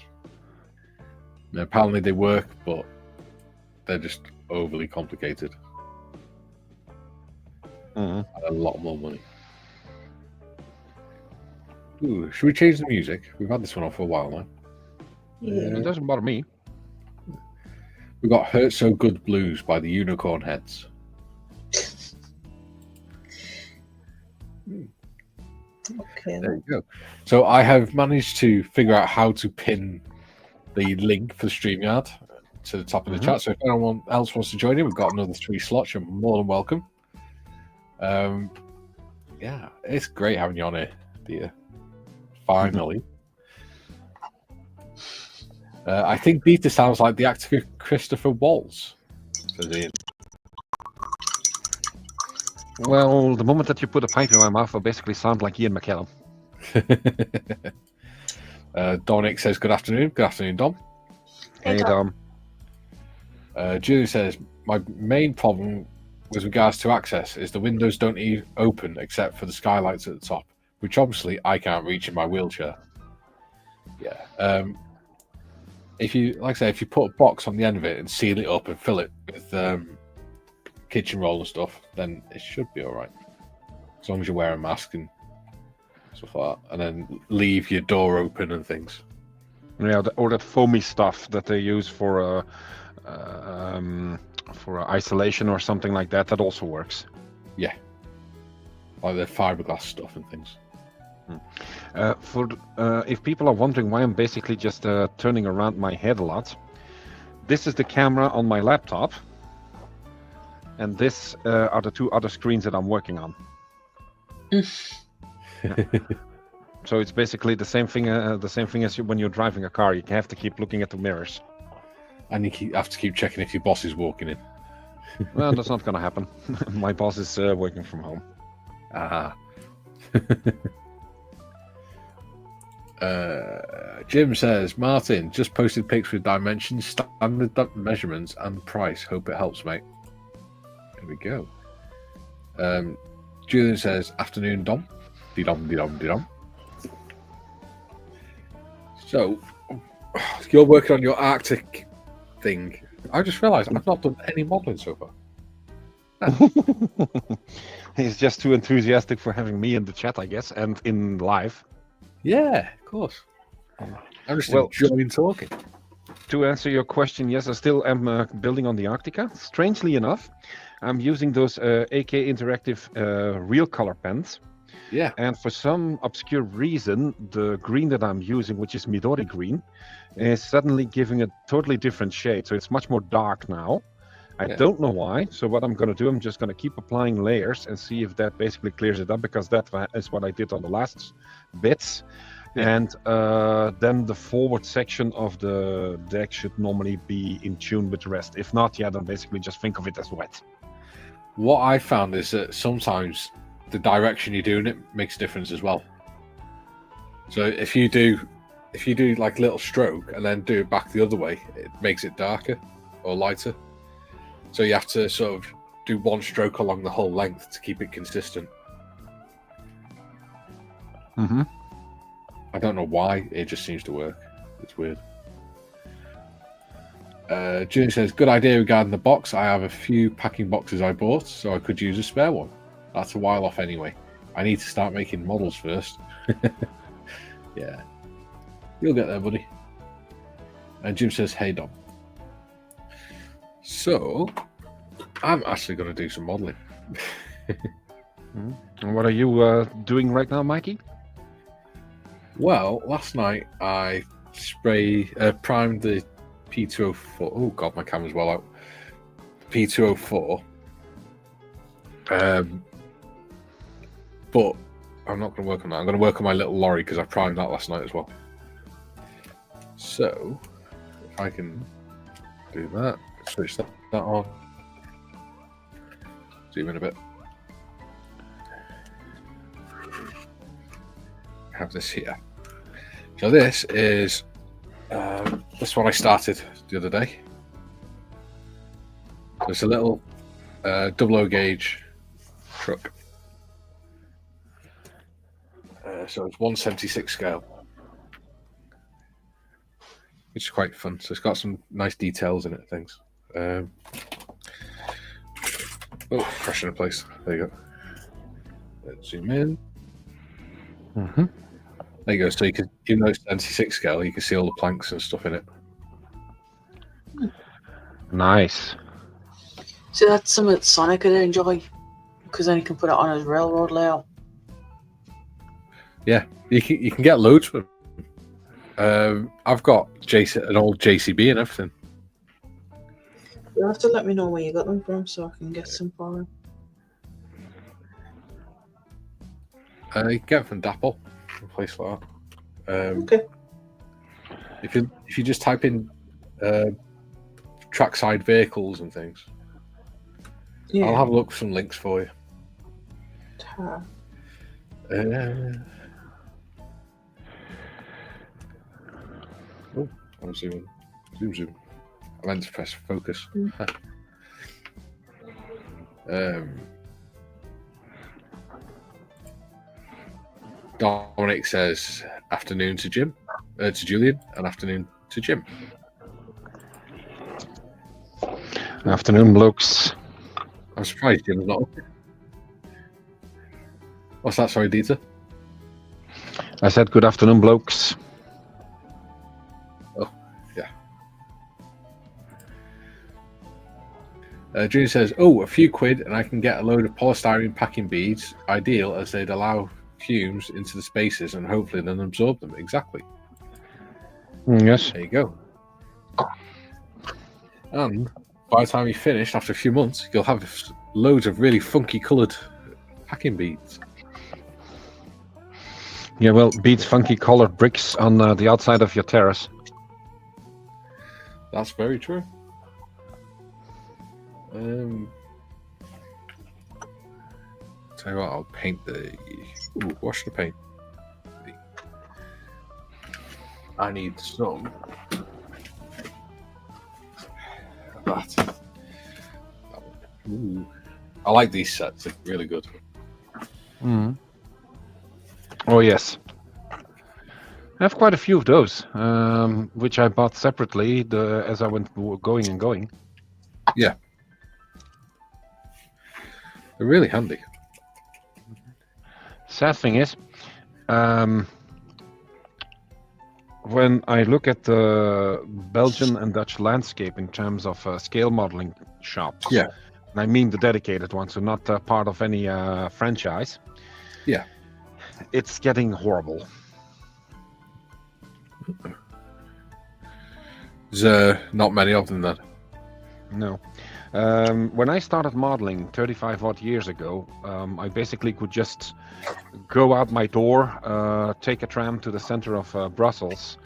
Now, apparently they work, but they're just overly complicated. And a lot more money. Ooh, should we change the music? We've had this one on for a while now. It doesn't bother me. We've got Hurt So Good Blues by the Unicorn Heads. Okay. There you go. So I have managed to figure out how to pin the link for StreamYard to the top of the chat. So if anyone else wants to join in, we've got another 3 slots. You're more than welcome. Yeah, it's great having you on here, dear. Finally. I think Beta sounds like the actor Christopher Waltz. Says Ian. Well, the moment that you put a pipe in my mouth, I basically sound like Ian McKellen. Dominic says, good afternoon. Good afternoon, Dom. Hey, Dom. Julie says, my main problem with regards to access is the windows don't open except for the skylights at the top, which obviously I can't reach in my wheelchair. Yeah. If you, like I say, if you put a box on the end of it and seal it up and fill it with kitchen roll and stuff, then it should be all right. As long as you wear a mask and stuff like that, and then leave your door open and things. Yeah, or that foamy stuff that they use for isolation or something like that. That also works. Yeah, like the fiberglass stuff and things. If people are wondering why I'm basically just turning around my head a lot, this is the camera on my laptop, and this are the 2 other screens that I'm working on. So it's basically the same thing. The same thing as when you're driving a car. You have to keep looking at the mirrors, and you have to keep checking if your boss is walking in. Well, that's not going to happen. My boss is working from home. Jim says, Martin, just posted pics with dimensions, standard measurements, and price. Hope it helps, mate. There we go. Julian says, afternoon, Dom. Dee-dom. So, you're working on your Arctic thing. I just realised I've not done any modelling so far. He's just too enthusiastic for having me in the chat, I guess, and in live. Yeah, of course. I'm just enjoying talking. To answer your question, yes, I still am building on the Arctica. Strangely enough, I'm using those AK Interactive real color pens. Yeah. And for some obscure reason, the green that I'm using, which is Midori green, is suddenly giving a totally different shade. So it's much more dark now. I don't know why. So what I'm going to do, I'm just going to keep applying layers and see if that basically clears it up, because that is what I did on the last bits. Yeah. And then the forward section of the deck should normally be in tune with the rest. If not, then basically just think of it as wet. What I found is that sometimes the direction you're doing it makes a difference as well. So if you do like a little stroke and then do it back the other way, it makes it darker or lighter. So you have to sort of do one stroke along the whole length to keep it consistent. Mm-hmm. I don't know why, it just seems to work. It's weird. Julian says, good idea regarding the box. I have a few packing boxes I bought, so I could use a spare one. That's a while off anyway. I need to start making models first. Yeah. You'll get there, buddy. And Jim says, hey, Dom. So, I'm actually going to do some modeling. And what are you doing right now, Mikey? Well, last night I primed the P204. Oh, God, my camera's well out. P204. But I'm not going to work on that. I'm going to work on my little lorry because I primed that last night as well. So, if I can do that, switch that on. Zoom in a bit. Have this here. So this is this one I started the other day. So it's a little 00 gauge truck. So it's 1/76 scale, which is quite fun. So it's got some nice details in it, things. Oh, fresh in a place. There you go. Let's zoom in. Mm-hmm. There you go. So you can, even though it's 76 scale, you can see all the planks and stuff in it. Nice. So that's something that Sonic could enjoy, because then he can put it on his railroad layout. Yeah, you can get loads of them. I've got an old JCB and everything. You'll have to let me know where you got them from so I can get some for him. You can get them from Dapple, a place like that. Okay. If you just type in trackside vehicles and things, Yeah. I'll have a look for some links for you. Oh, I'm zooming. Zoom. I meant to press focus. Dominic says afternoon to Jim, to Julian, and afternoon to Jim. Afternoon, blokes. I'm surprised Jim's not up. What's that? Sorry, Dieter. I said good afternoon, blokes. Oh, yeah. Junior says, "Oh, a few quid, and I can get a load of polystyrene packing beads. Ideal, as they'd allow fumes into the spaces and hopefully then absorb them." Exactly. Yes. There you go. And by the time you finish, after a few months, you'll have loads of really funky coloured packing beads. Yeah, well, beats funky colored bricks on the outside of your terrace. That's very true. Tell you what, I'll paint wash the paint. I need some of that. Ooh. I like these sets, they're really good. Mm. Oh, yes. I have quite a few of those, which I bought separately as I went going. Yeah. They're really handy. Sad thing is, when I look at the Belgian and Dutch landscape in terms of scale modeling shops, Yeah. and I mean the dedicated ones, so not part of any franchise, Yeah. it's getting horrible. There's not many of them then. No. When I started modeling 35 odd years ago, I basically could just go out my door, take a tram to the center of Brussels,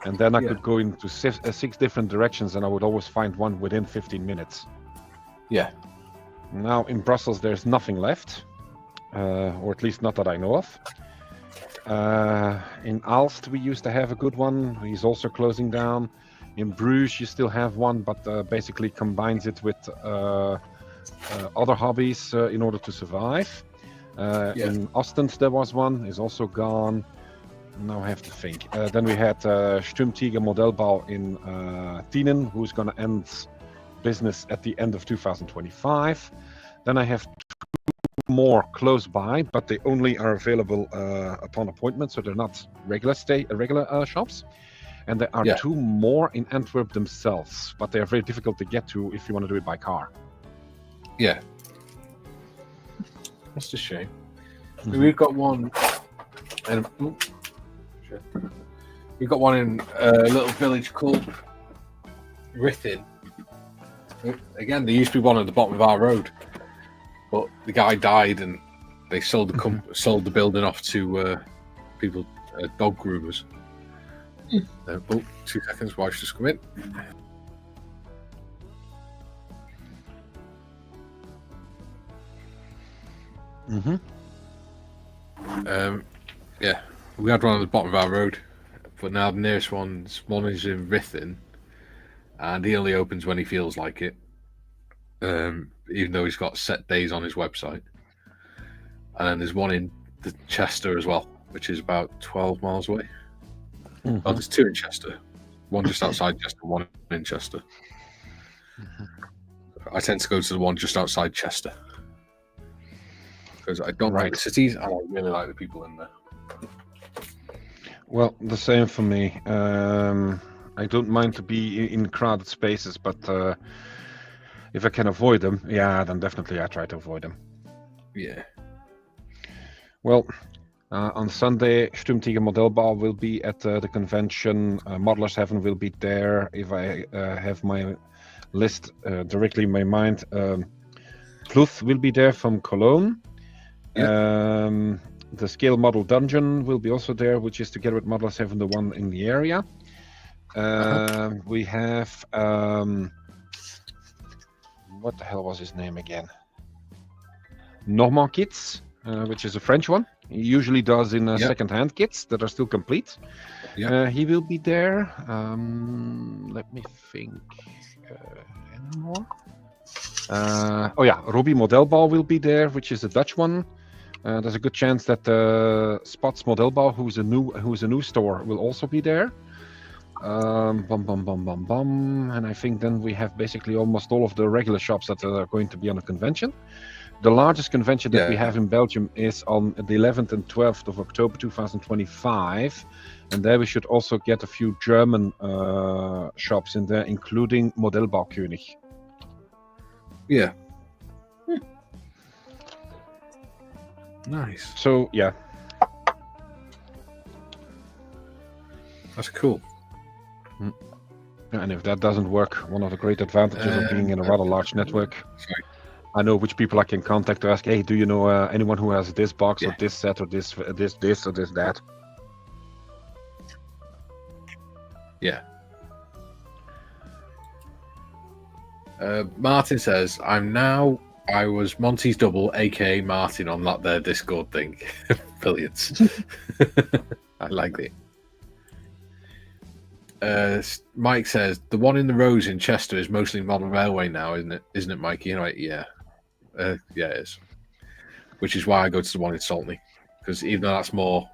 and then I could go into six different directions, and I would always find one within 15 minutes. Yeah. Now in Brussels there's nothing left, or at least not that I know of. In Aalst we used to have a good one. He's also closing down. In Bruges you still have one, but basically combines it with other hobbies in order to survive. In Ostend there was one, is also gone. Now I have to think. Then we had Sturmtiger Modelbau in Tienen, who's going to end business at the end of 2025. Then I have two more close by, but they only are available upon appointment, so they're not regular shops. And there are two more in Antwerp themselves, but they are very difficult to get to if you want to do it by car. Yeah. That's a shame. Mm-hmm. We've got one, and we've got one in a little village called Rithin. Again, there used to be one at the bottom of our road, but the guy died, and They sold the building off to people, dog groomers. 2 seconds, wife's just come in. Yeah, we had one at the bottom of our road, but now the nearest one is in Rithin, and he only opens when he feels like it, even though he's got set days on his website. And then there's one in the Chester as well, which is about 12 miles away. Oh, there's 2 in Chester, one just outside Chester, one in Chester. I tend to go to the one just outside Chester because I don't like the cities and I really like the people in there. Well, the same for me. I don't mind to be in crowded spaces, but if I can avoid them, then definitely I try to avoid them. Yeah. Well, on Sunday, Sturmtiger Modelbau will be at the convention. Modelers Heaven will be there. If I have my list directly in my mind, Pluth will be there from Cologne. Yep. The Scale Model Dungeon will be also there, which is together with Modelers Heaven, the one in the area. We have what the hell was his name again? Normand Kits, which is a French one. He usually does in second-hand kits that are still complete. He will be there. Let me think. Anymore? Robbie Modelbau will be there, which is a Dutch one. There's a good chance that Spots Modelbau, who's a new store, will also be there. And I think then we have basically almost all of the regular shops that are going to be on the convention. The largest convention that we have in Belgium is on the 11th and 12th of October 2025. And there we should also get a few German shops in there, including Modelbaukönig. Yeah. Nice. So, yeah. That's cool. And if that doesn't work, one of the great advantages of being in a rather large network, I know which people I can contact to ask, hey, do you know anyone who has this box or this set or this or this that? Yeah. Martin says, I was Monty's double, aka Martin, on that there Discord thing. Brilliant. I like it. Mike says, the one in the rows in Chester is mostly model railway now, isn't it, Mikey? Right, yeah. It is. Which is why I go to the one in Saltney. Because even though that's more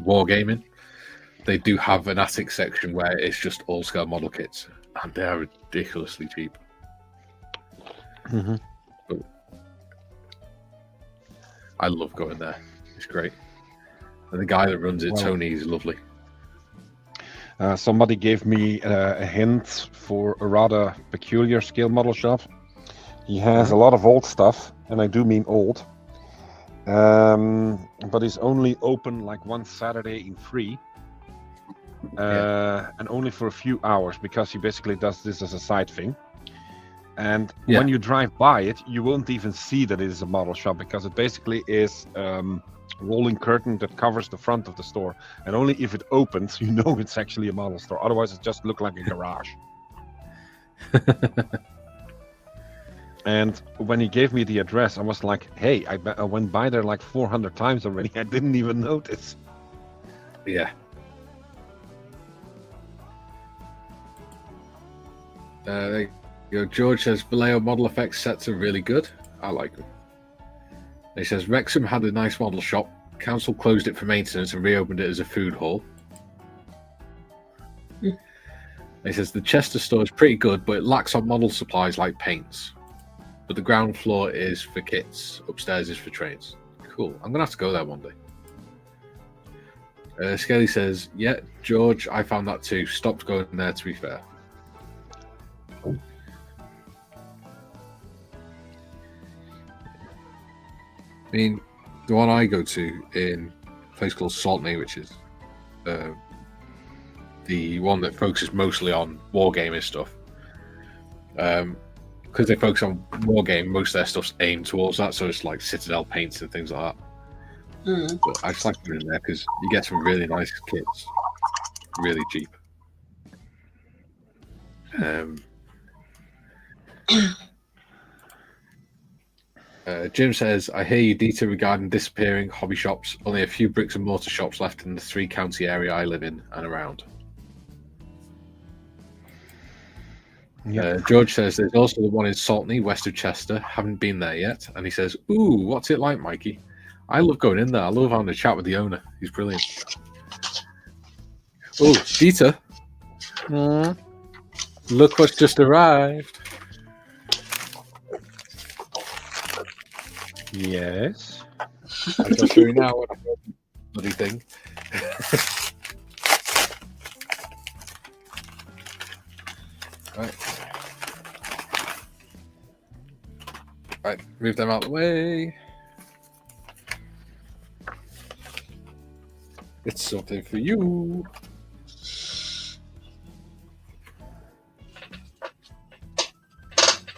wargaming, they do have an attic section where it's just all-scale model kits. And they are ridiculously cheap. But I love going there. It's great. And the guy that runs it, Tony, is lovely. Somebody gave me a hint for a rather peculiar scale model shop. He has a lot of old stuff, and I do mean old. But he's only open like one Saturday in free. And only for a few hours, because he basically does this as a side thing. And when you drive by it, you won't even see that it is a model shop, because it basically is rolling curtain that covers the front of the store, and only if it opens you know it's actually a model store. Otherwise it just looks like a garage. And when he gave me the address, I was like, hey, I went by there like 400 times already. I didn't even notice. Yeah. There you go. George says Vallejo model effects sets are really good. I like them. He says Wrexham had a nice model shop. Council closed it for maintenance and reopened it as a food hall. He says the Chester store is pretty good, but it lacks on model supplies like paints. But the ground floor is for kits. Upstairs is for trains. Cool. I'm going to have to go there one day. Skelly says, yeah, George, I found that too. Stopped going there, to be fair. I mean, the one I go to in a place called Saltney, which is the one that focuses mostly on wargaming stuff, because they focus on Wargame, most of their stuff's aimed towards that. So it's like Citadel paints and things like that. But I just like them in there because you get some really nice kits, really cheap. Jim says, I hear you, Dieter, regarding disappearing hobby shops. Only a few bricks and mortar shops left in the 3-county area I live in and around. George says, there's also the one in Saltney, west of Chester. Haven't been there yet. And he says, ooh, what's it like, Mikey? I love going in there. I love having a chat with the owner. He's brilliant. Oh, Dieter. Look what's just arrived. Yes. I'll go through now what I got the bloody thing. Right, move them out of the way. It's something for you.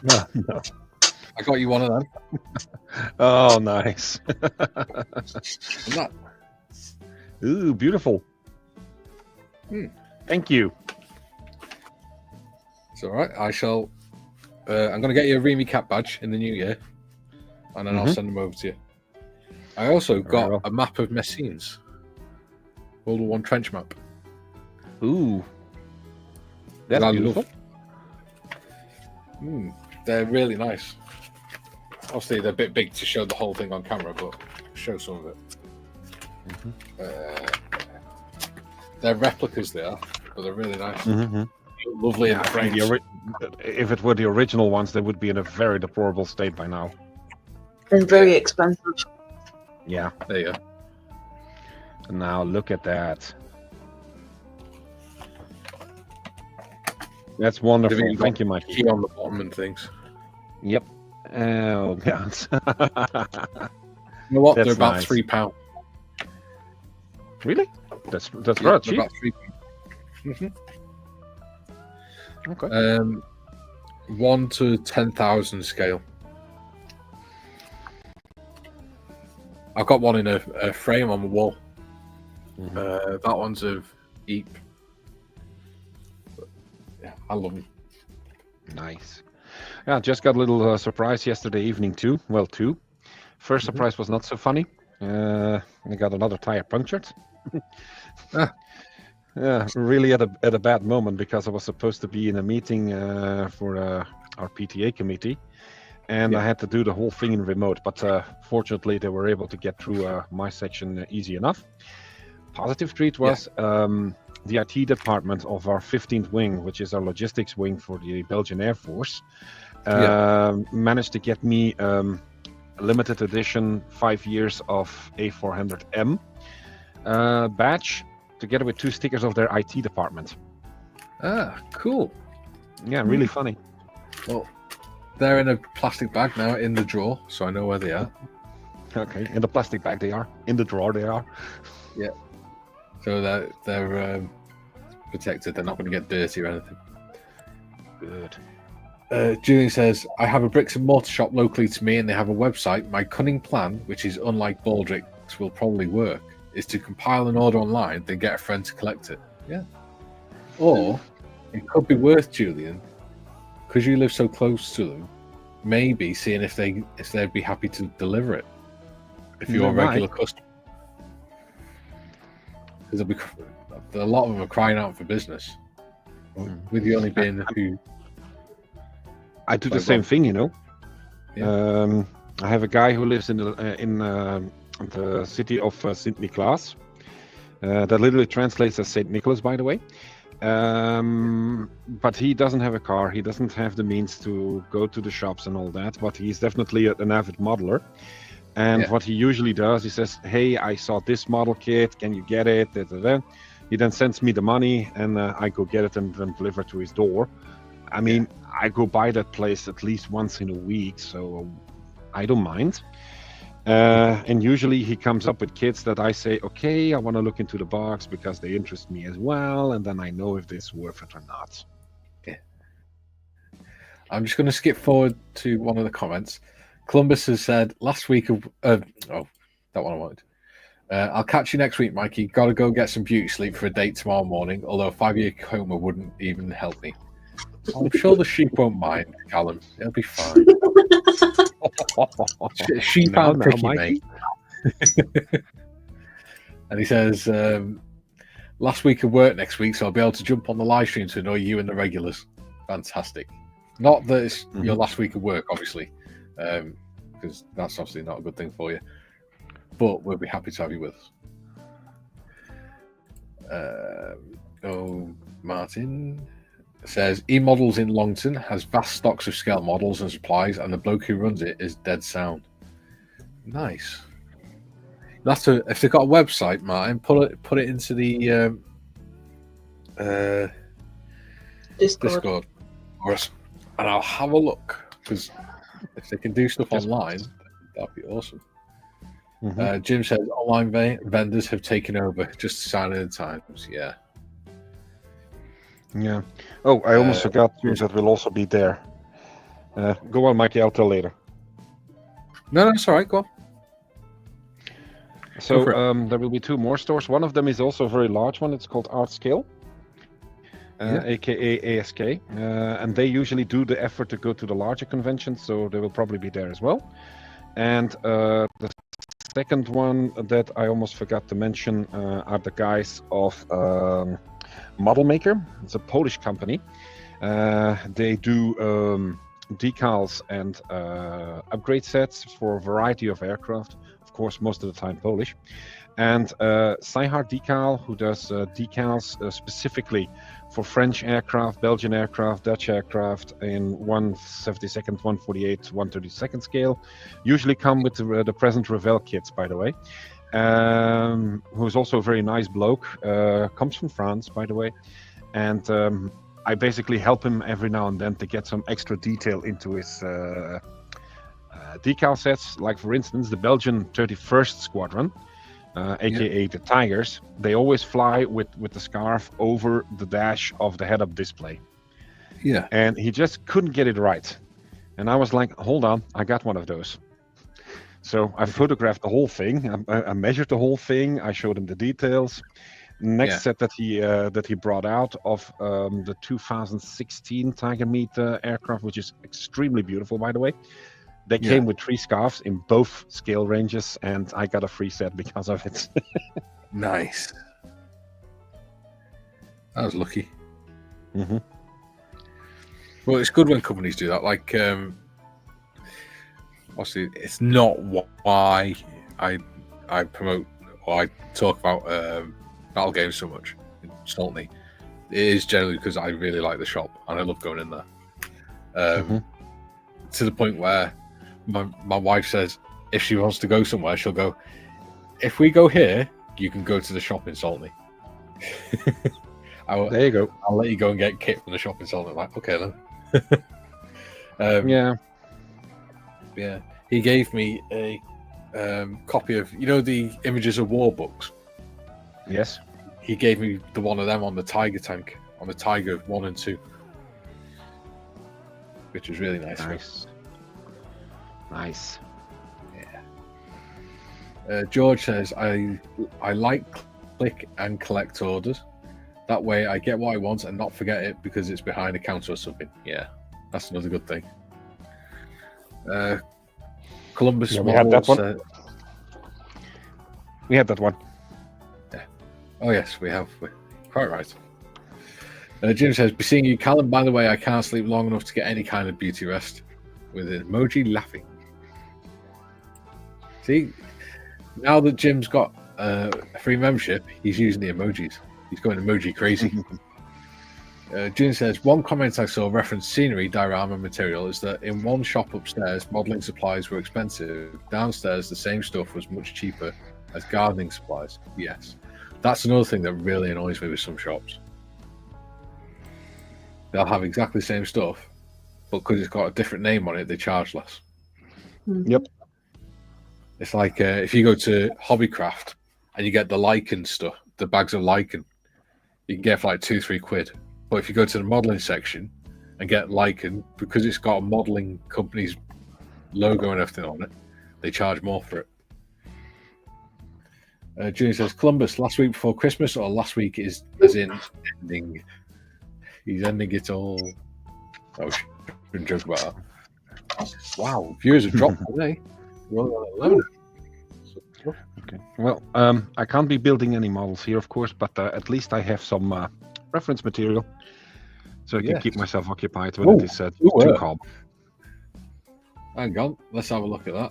No. I got you one of them. Oh, nice. And that. Ooh, beautiful. Thank you. It's all right. I shall. I'm going to get you a Remy Cat badge in the new year, and then I'll send them over to you. I also got a map of Messines. World War I trench map. Ooh, that's beautiful. They're really nice. Obviously, they're a bit big to show the whole thing on camera, but show some of it. They're replicas, they are, but they're really nice. Lovely in the frames. If it were the original ones, they would be in a very deplorable state by now. And very expensive. Yeah. There you go. Now look at that. That's wonderful. Thank you, Mike. Key on the bottom and things. Yep. Oh God. You know what? That's they're about nice. £3. Really? That's very cheap. About £3. Okay. 1 to 10,000 scale. I've got one in a frame on the wall. That one's of Eep. Yeah, I love them. Nice. Yeah, just got a little surprise yesterday evening too. Well, two. First surprise was not so funny. I got another tire punctured. Yeah, really at a bad moment because I was supposed to be in a meeting for our PTA committee, and I had to do the whole thing in remote. But fortunately, they were able to get through my section easy enough. Positive treat was the IT department of our 15th wing, which is our logistics wing for the Belgian Air Force, managed to get me a limited edition 5 years of A400M badge, together with 2 stickers of their IT department. Ah, cool. Yeah, really funny. Well, they're in a plastic bag now in the drawer, so I know where they are. Okay, in the plastic bag they are. In the drawer they are. Yeah. So they're protected. They're not going to get dirty or anything. Good. Julian says, I have a bricks and mortar shop locally to me and they have a website. My cunning plan, which is unlike Baldrick's, will probably work, is to compile an order online, then get a friend to collect it. Yeah. Or it could be worth, Julian, because you live so close to them, maybe seeing if they'd be happy to deliver it. If you're a regular customer. Because a lot of them are crying out for business. With you only being a few. I do the same thing, you know. Yeah. I have a guy who lives in the city of St. Nicholas. That literally translates as St. Nicholas, by the way. But he doesn't have a car. He doesn't have the means to go to the shops and all that. But he's definitely an avid modeler. And what he usually does, he says, hey, I saw this model kit. Can you get it? He then sends me the money and I go get it and then deliver to his door. I mean, I go by that place at least once in a week, so I don't mind. And usually he comes up with kits that I say, okay, I want to look into the box because they interest me as well. And then I know if it's worth it or not. Yeah. I'm just going to skip forward to one of the comments. Columbus has said last week of that one I wanted. I'll catch you next week, Mikey. Got to go get some beauty sleep for a date tomorrow morning. Although a 5-year coma wouldn't even help me. I'm sure the sheep won't mind, Callum. It'll be fine. Sheep aren't picky, mate. And he says, last week of work next week, so I'll be able to jump on the live stream to annoy you and the regulars. Fantastic. Not that it's your last week of work, obviously, because that's obviously not a good thing for you. But we'll be happy to have you with us. Martin says eModels in Longton has vast stocks of scale models and supplies, and the bloke who runs it is dead sound. Nice. That's if they've got a website, Martin, put it into the Discord, and I'll have a look, because if they can do stuff online, that'd be awesome. Jim says online vendors have taken over, just a sign of the times. Yeah. Oh, I almost forgot that will also be there. Go on, Mikey. I'll tell later. No, it's all right. Go on. So there will be 2 more stores. One of them is also a very large one. It's called Art Scale, aka ASK, and they usually do the effort to go to the larger conventions, so they will probably be there as well. And the second one that I almost forgot to mention are the guys of Model Maker. It's a Polish company. They do decals and upgrade sets for a variety of aircraft. Of course, most of the time Polish. And Cyhard Decal, who does decals specifically for French aircraft, Belgian aircraft, Dutch aircraft in 1/72nd, 1/48, 1/32nd scale. Usually come with the present Revell kits, by the way. Who's also a very nice bloke. Comes from France, by the way. And I basically help him every now and then to get some extra detail into his decal sets. Like, for instance, the Belgian 31st Squadron, aka the Tigers, they always fly with the scarf over the dash of the head-up display. Yeah. And he just couldn't get it right. And I was like, hold on, I got one of those. So I photographed the whole thing. I measured the whole thing. I showed him the details. Next set that he brought out of the 2016 Tiger Meet aircraft, which is extremely beautiful, by the way. They came with 3 scarves in both scale ranges, and I got a free set because of it. Nice. I was lucky. Well, it's good when companies do that. Like, obviously, it's not why I promote or I talk about battle games so much in Saltney. It is generally because I really like the shop and I love going in there. To the point where my wife says if she wants to go somewhere, she'll go, if we go here, you can go to the shop in Saltney. There you go. I'll let you go and get kit from the shop in Saltney. I'm like, okay then. Yeah. He gave me a copy of, the Images of War books. Yes. He gave me the one of them on the Tiger tank, on the Tiger 1 and 2, which was really nice. Nice. Yeah. George says, I like click and collect orders. That way I get what I want and not forget it because it's behind a counter or something. Yeah, that's another good thing. Columbus we had that one. We had that one. Yeah. Oh yes, we have. We're quite right. Jim says, be seeing you, Callum. By the way, I can't sleep long enough to get any kind of beauty rest. With an emoji laughing. See, now that Jim's got a free membership, he's using the emojis. He's going emoji crazy. June says, one comment I saw referenced scenery diorama material is that in one shop upstairs, modelling supplies were expensive. Downstairs, the same stuff was much cheaper as gardening supplies. Yes. That's another thing that really annoys me with some shops. They'll have exactly the same stuff, but because it's got a different name on it, they charge less. Yep. It's like if you go to Hobbycraft and you get the lichen stuff, the bags of lichen, you can get for like £2-3. But if you go to the modelling section, and get Lycan, because it's got a modelling company's logo and everything on it, they charge more for it. Julian says, Columbus, last week before Christmas, or last week is as in ending. He's ending it all. Oh, shouldn't joke about that. Wow, viewers have dropped today. We're only on 11. Okay. Well, I can't be building any models here, of course, but at least I have some reference material, so I can keep myself occupied when it is too calm. Hang on, let's have a look at that,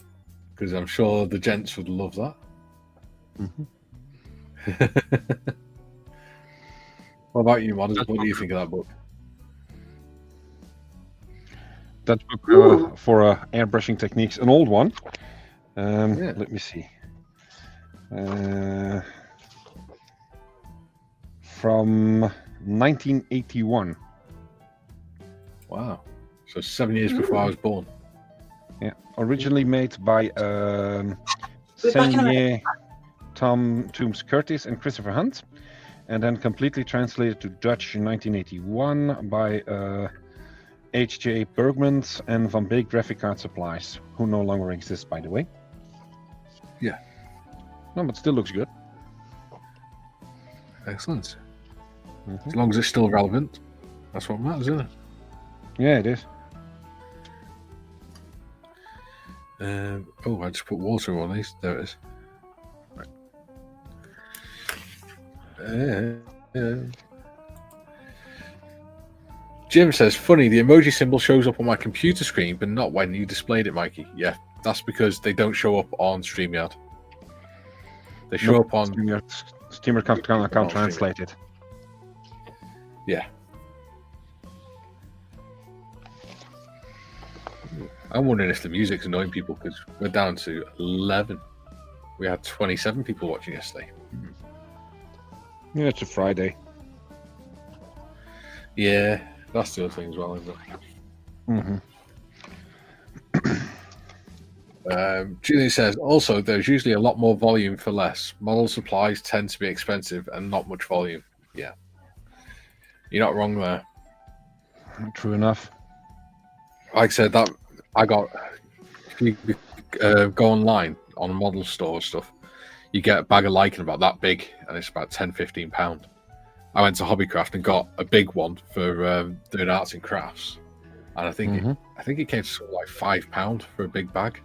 because I'm sure the gents would love that. What about you, Modern? What do you think of that book? That book for airbrushing techniques, an old one. Let me see. From 1981. Wow. So 7 years before I was born. Yeah. Originally made by Senior Tom Toombs Curtis and Christopher Hunt, and then completely translated to Dutch in 1981 by H.J. Bergmans and Van Beek Graphic Art Supplies, who no longer exists, by the way. Yeah. No, but still looks good. Excellent. As long as it's still relevant, that's what matters, isn't it? Yeah, it is. I just put water on these. There it is. Right. Jim says, funny, the emoji symbol shows up on my computer screen, but not when you displayed it, Mikey. Yeah, that's because they don't show up on StreamYard. They show up on... StreamYard can't translate it. Yeah. I'm wondering if the music's annoying people, because we're down to 11. We had 27 people watching yesterday. Yeah, it's a Friday. Yeah, that's the other thing as well, isn't it? Julie says, also, there's usually a lot more volume for less. Model supplies tend to be expensive and not much volume. Yeah. You're not wrong there. True enough. Like I said, that I got, if you go online on model store stuff, you get a bag of Lycan about that big, and it's about £10-15. I went to Hobbycraft and got a big one for doing arts and crafts, and I think it came to sort of like £5 for a big bag.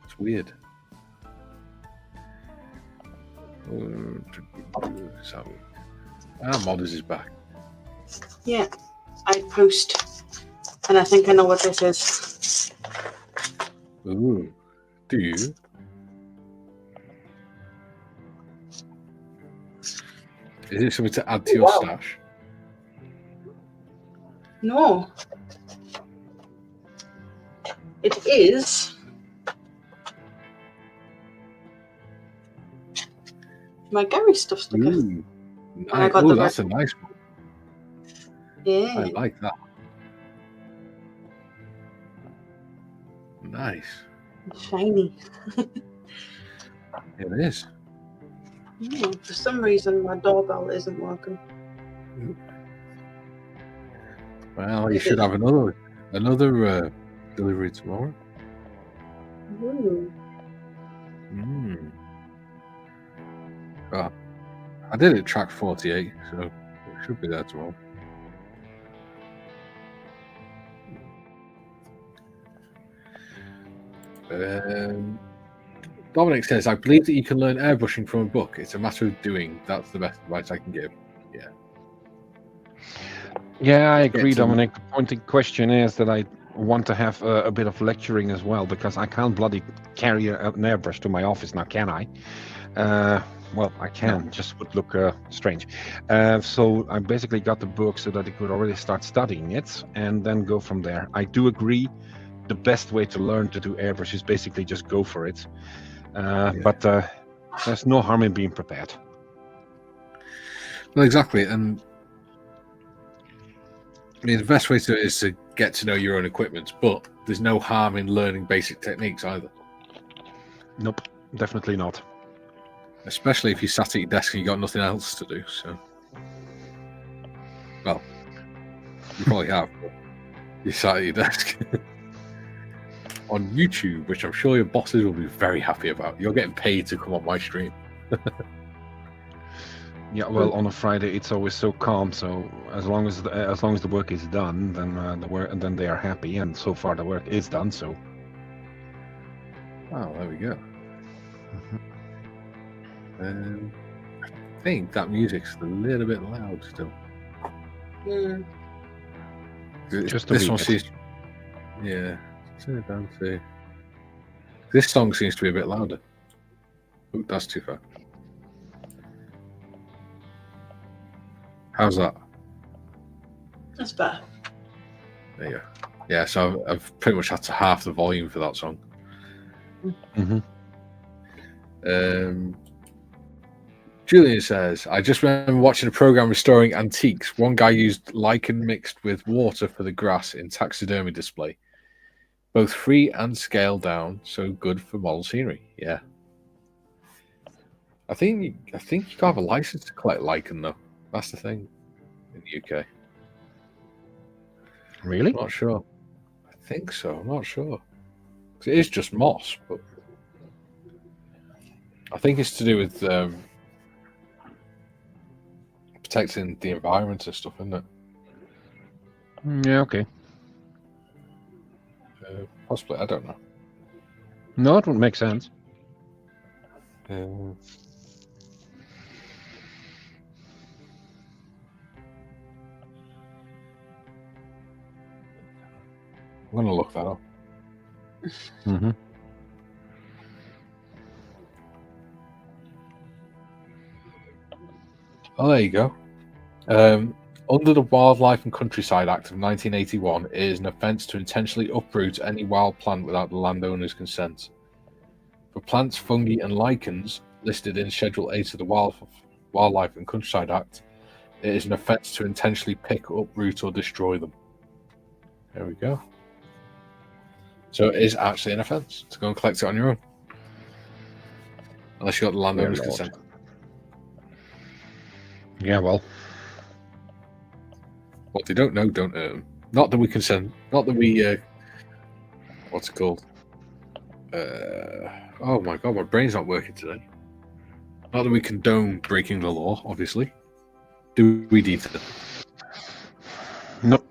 It's weird. So, Modders is back. Yeah, I post, and I think I know what this is. Ooh, do you? Is it something to add to your stash? No. It is my Gary stuff sticker. Ooh, nice. Oh, that's a nice one. Yeah. I like that. Nice. Shiny. It is. Yeah, for some reason, my doorbell isn't working. Well, you should have another delivery tomorrow. Ooh. Oh, I did it track 48, so it should be there tomorrow. Dominic says, I believe that you can learn airbrushing from a book. It's a matter of doing. That's the best advice I can give. Yeah. Yeah, I agree, Dominic. The point in question is that I want to have a bit of lecturing as well, because I can't bloody carry an airbrush to my office now, can I? Well, I can, just would look strange. So I basically got the book so that I could already start studying it and then go from there. I do agree the best way to learn to do airbrush is basically just go for it. But there's no harm in being prepared. Well, exactly. And I mean, the best way to do it is to get to know your own equipment, but there's no harm in learning basic techniques either. Nope, definitely not. Especially if you sat at your desk and you got nothing else to do. So, well, You probably have. You sat at your desk. On YouTube, which I'm sure your bosses will be very happy about. You're getting paid to come on my stream. Yeah, well, on a Friday it's always so calm. So as long as the work is done, then they are happy. And so far the work is done. So. Oh, there we go. I think that music's a little bit loud still. Just this one seems. Yeah, turn it down to. This song seems to be a bit louder. Oh, that's too far. How's that? That's better. There you go. Yeah, so I've pretty much had to half the volume for that song. Mm-hmm. Julian says, I just remember watching a program restoring antiques. One guy used lichen mixed with water for the grass in taxidermy display. Both free and scaled down, so good for model scenery. Yeah. I think you can have a license to collect lichen, though. That's the thing in the UK. Really? I'm not sure. I think so. I'm not sure. 'Cause it is just moss, but I think it's to do with protecting the environment and stuff, isn't it? Yeah. Okay. Possibly. I don't know. No, it would make sense. I'm going to look that up. Mm-hmm. Oh, there you go. Under the Wildlife and Countryside Act of 1981, it is an offence to intentionally uproot any wild plant without the landowner's consent. For plants, fungi, and lichens listed in Schedule 8 of the Wildlife and Countryside Act, it is an offence to intentionally pick, uproot, or destroy them. There we go. So it is actually an offence to go and collect it on your own. Unless you got the landowner's consent. Yeah, well. What they don't know, don't earn. Not that we consent. Not that we. What's it called? Oh my god, my brain's not working today. Not that we condone breaking the law, obviously. Do we, Dieter? No.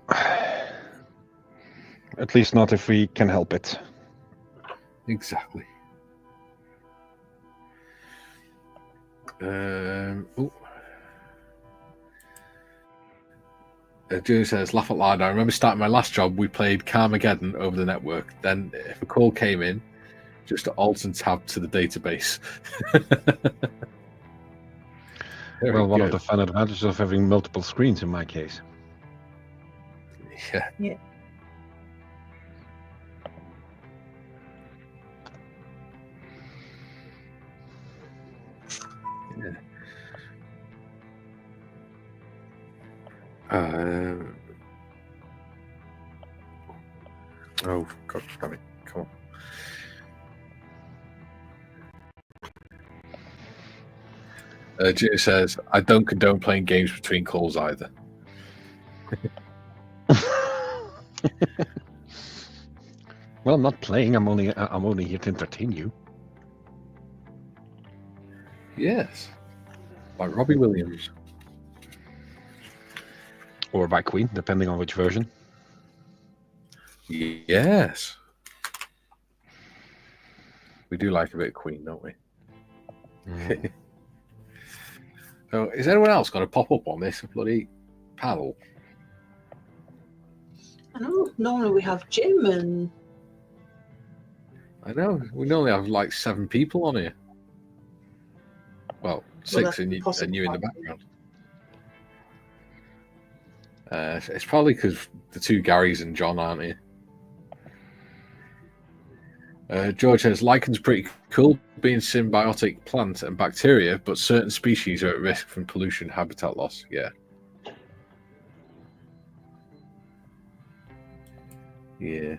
At least not if we can help it. Exactly. Julie says, laugh out loud. I remember starting my last job, we played Carmageddon over the network. Then if a call came in, just to alt and tab to the database. Well, one of the fun advantages of having multiple screens in my case. Yeah. Yeah. Oh, God damn it. Come on. Julie says, I don't condone playing games between calls either. Well, I'm not playing. I'm only here to entertain you. Yes. Like Robbie Williams. Or by Queen, depending on which version. Yes. We do like a bit of Queen, don't we? Mm. So, is anyone else going to pop up on this bloody panel? I know. Normally we have Jim and. I know. We normally have like 7 people on here. Well, 6 and you in the background. It's probably because the 2 Garys and John aren't here. George says, lichen's pretty cool, being symbiotic plant and bacteria, but certain species are at risk from pollution, habitat loss. Yeah. Yeah.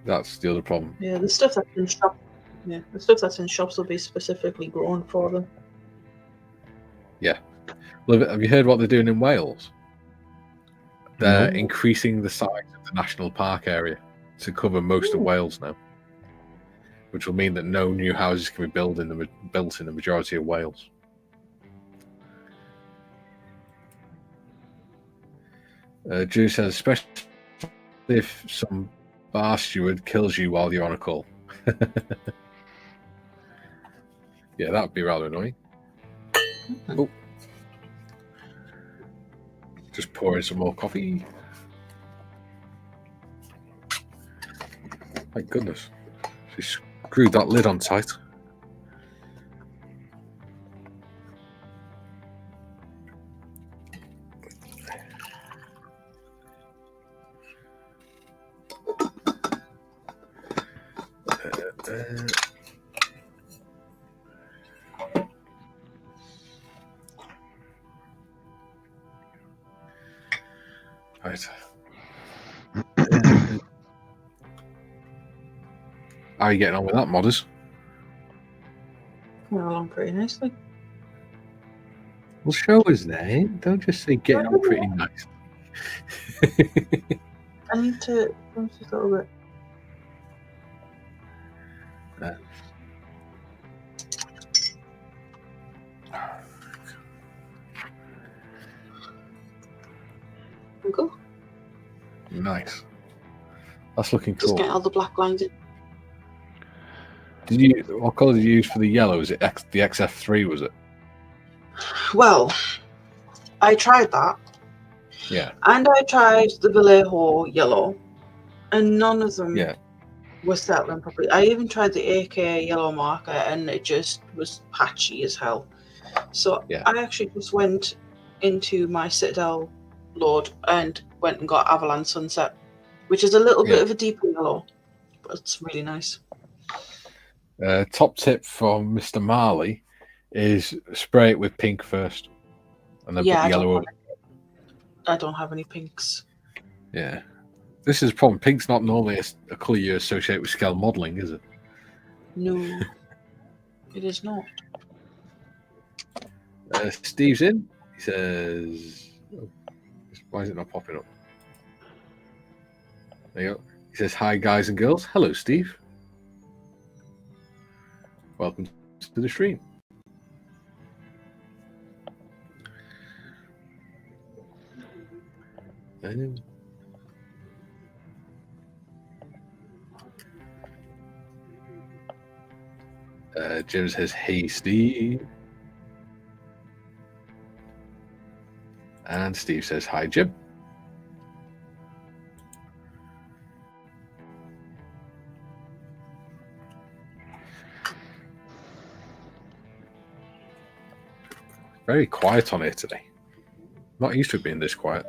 That's the other problem. Yeah, the stuff that's in shops. Yeah, the stuff that's in shops will be specifically grown for them. Yeah. Have you heard what they're doing in Wales? they're increasing the size of the national park area to cover most of Wales now, which will mean that no new houses can be built in the majority of Wales. Drew says, especially if some bar steward kills you while you're on a call. Yeah, that would be rather annoying. Oh. Just pour in some more coffee. Thank goodness. She screwed that lid on tight. Right. How are you getting on with that, modders? Coming along pretty nicely. Well, show us then. Don't just say getting on pretty nice. I need to finish this a little bit. Go. Nice. That's looking Just cool. get all the black lines in. What colour did you use for the yellow? Is it the XF3, was it? Well, I tried that. Yeah. And I tried the Vallejo yellow. And none of them Yeah. were settling properly. I even tried the AK yellow marker and it just was patchy as hell. So Yeah. I actually just went into my Citadel Lord and went and got Avalanche Sunset, which is a little bit of a deeper yellow, but it's really nice. Top tip from Mr. Marley is spray it with pink first, and then put yellow over. I don't have any pinks. Yeah, this is a problem. Pink's not normally a colour you associate with scale modelling, is it? No, it is not. Steve's in. He says, "Why is it not popping up?" There you go. He says, "Hi, guys and girls. Hello, Steve. Welcome to the stream." Jim says, "Hey, Steve." And Steve says, "Hi, Jim." Very quiet on here today. Not used to it being this quiet.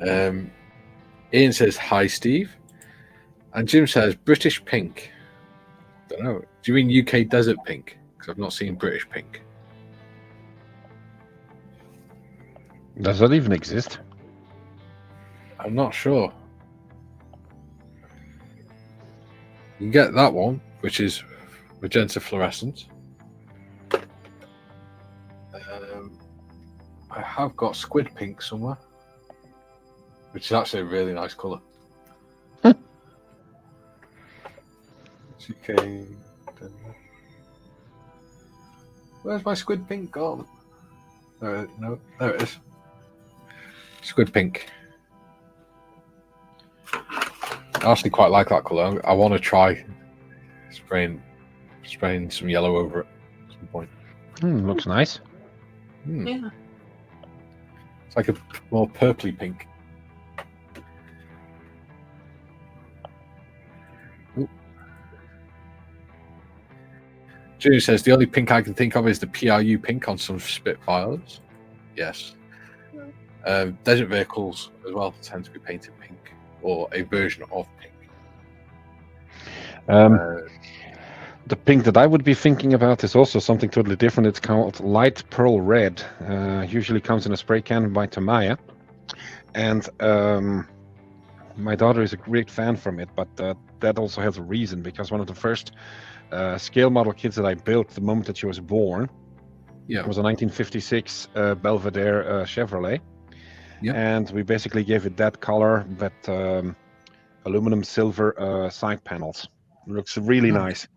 Ian says, "Hi, Steve." And Jim says, "British pink." Don't know. Do you mean UK desert pink? Because I've not seen British pink. Does that even exist? I'm not sure. You can get that one, which is magenta fluorescent. I have got squid pink somewhere, which is actually a really nice colour. UK. Where's my squid pink gone? No, there it is. Squid pink. I actually quite like that colour. I want to try spraying some yellow over it at some point. Looks nice. Yeah. It's like a more purpley pink. Ooh. Junior says, "The only pink I can think of is the PRU pink on some Spitfires." Yes. Desert vehicles as well tend to be painted pink, or a version of pink. The pink that I would be thinking about is also something totally different. It's called Light Pearl Red. Usually comes in a spray can by Tamiya. And my daughter is a great fan from it, but that also has a reason, because one of the first scale model kits that I built the moment that she was born Yeah. It was a 1956 Belvedere Chevrolet. Yeah. And we basically gave it that color, but aluminum silver side panels. It looks really nice.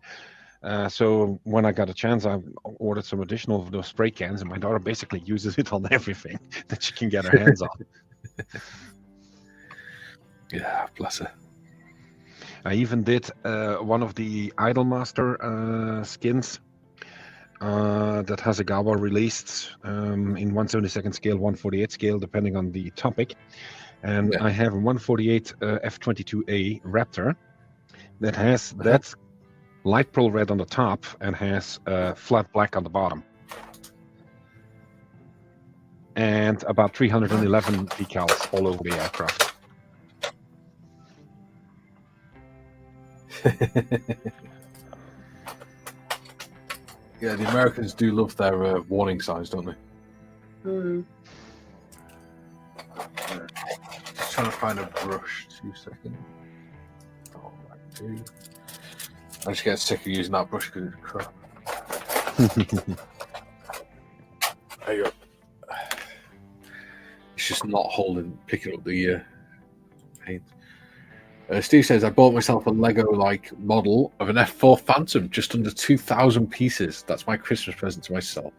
So when I got a chance, I ordered some additional of those spray cans, and my daughter basically uses it on everything that she can get her hands on. Yeah, bless her. I even did one of the Idolmaster skins that Hasegawa released in 1/72 scale, 1/48 scale, depending on the topic. And I have a 1/48 F-22A Raptor that has that light pearl red on the top and has flat black on the bottom. And about 311 decals all over the aircraft. Yeah, the Americans do love their warning signs, don't they? Just trying to find a brush. 2 seconds. Oh, I just get sick of using that brush because it's crap. There you go. It's just not picking up the paint. Steve says, I bought myself a Lego-like model of an F4 Phantom, just under 2,000 pieces. That's my Christmas present to myself.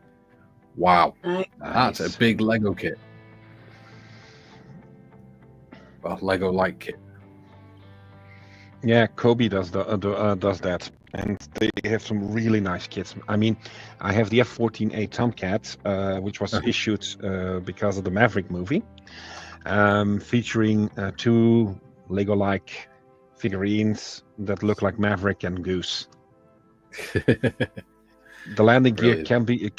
Wow. Nice. That's a big Lego kit. Well, Lego-like kit. Yeah, Kobe does that, and they have some really nice kits. I mean, I have the F-14A Tomcat, which was issued because of the Maverick movie, featuring 2 Lego-like figurines that look like Maverick and Goose. The landing gear can be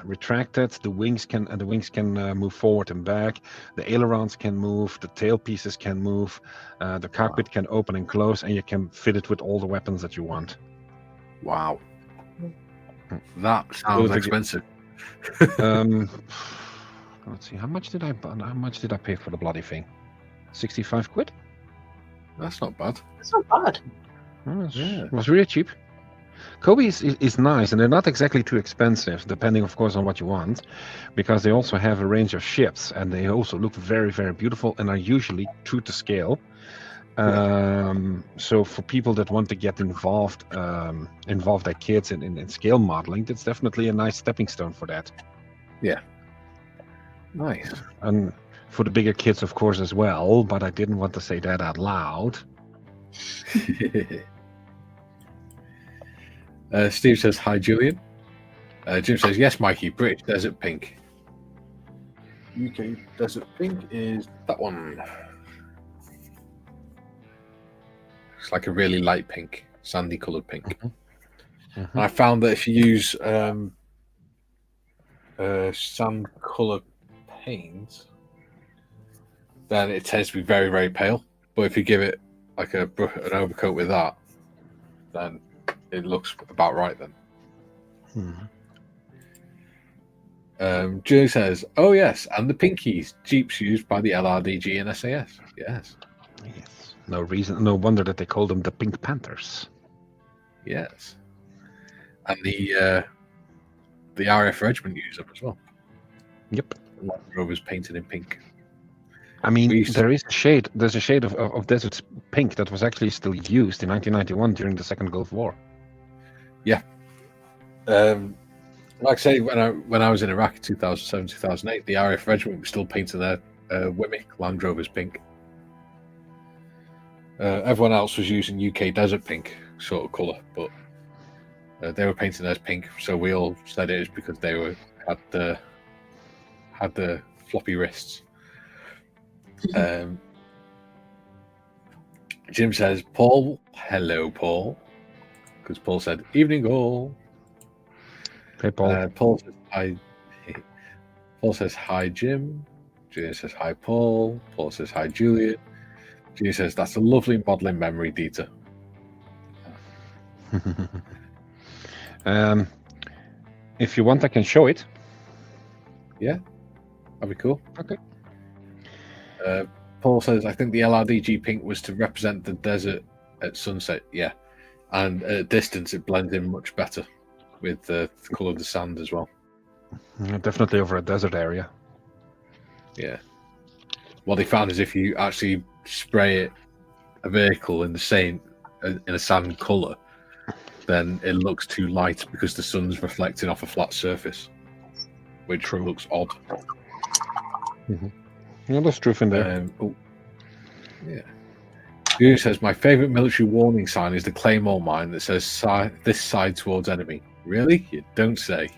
retracted. The wings can move forward and back. The ailerons can move. The tail pieces can move. The cockpit can open and close, and you can fit it with all the weapons that you want. Wow, that sounds expensive. Let's see. How much did I pay for the bloody thing? 65 quid. That's not bad. That's not bad. It was really cheap. Kobe is nice, and they're not exactly too expensive, depending, of course, on what you want, because they also have a range of ships, and they also look very, very beautiful and are usually true to scale. So for people that want to get involve their kids in scale modeling, that's definitely a nice stepping stone for that. Yeah. Nice. And for the bigger kids, of course, as well, but I didn't want to say that out loud. Steve says, hi, Julian. Jim says, yes, Mikey, British Desert Pink. UK Desert Pink is that one. It's like a really light pink, sandy coloured pink. Mm-hmm. And I found that if you use sand coloured paint, then it tends to be very, very pale. But if you give it like an overcoat with that, then it looks about right then. Julie says, oh yes, and the Pinkies, Jeeps used by the LRDG and SAS. Yes. No wonder that they call them the Pink Panthers. Yes. And the RF Regiment use them as well. Yep. Land Rover's painted in pink. I mean, there's a shade of desert pink that was actually still used in 1991 during the Second Gulf War. Yeah. Like I say, when I was in Iraq in 2007, 2008, the RF Regiment was still painting their Wimmick Land Rovers pink. Everyone else was using UK Desert Pink sort of colour, but they were painting theirs pink, so we all said it was because they had the floppy wrists. Jim says, Paul, hello, Paul. Because Paul said, evening all. Hey, Paul. Paul says, hi. Paul says, hi, Jim. Julian says, hi, Paul. Paul says, hi, Julian. Julian says, that's a lovely modelling memory, Dieter. If you want, I can show it. Yeah, that'd be cool. Okay. Paul says, I think the LRDG pink was to represent the desert at sunset. Yeah. And at a distance, it blends in much better. with the colour of the sand as well. Definitely over a desert area. Yeah. What they found is if you actually spray a vehicle in a sand colour, then it looks too light because the sun's reflecting off a flat surface, which looks odd. Mm-hmm. Yeah, there's truth in there. Yeah. Stu says, my favourite military warning sign is the Claymore mine that says this side towards enemy. Really? You don't say.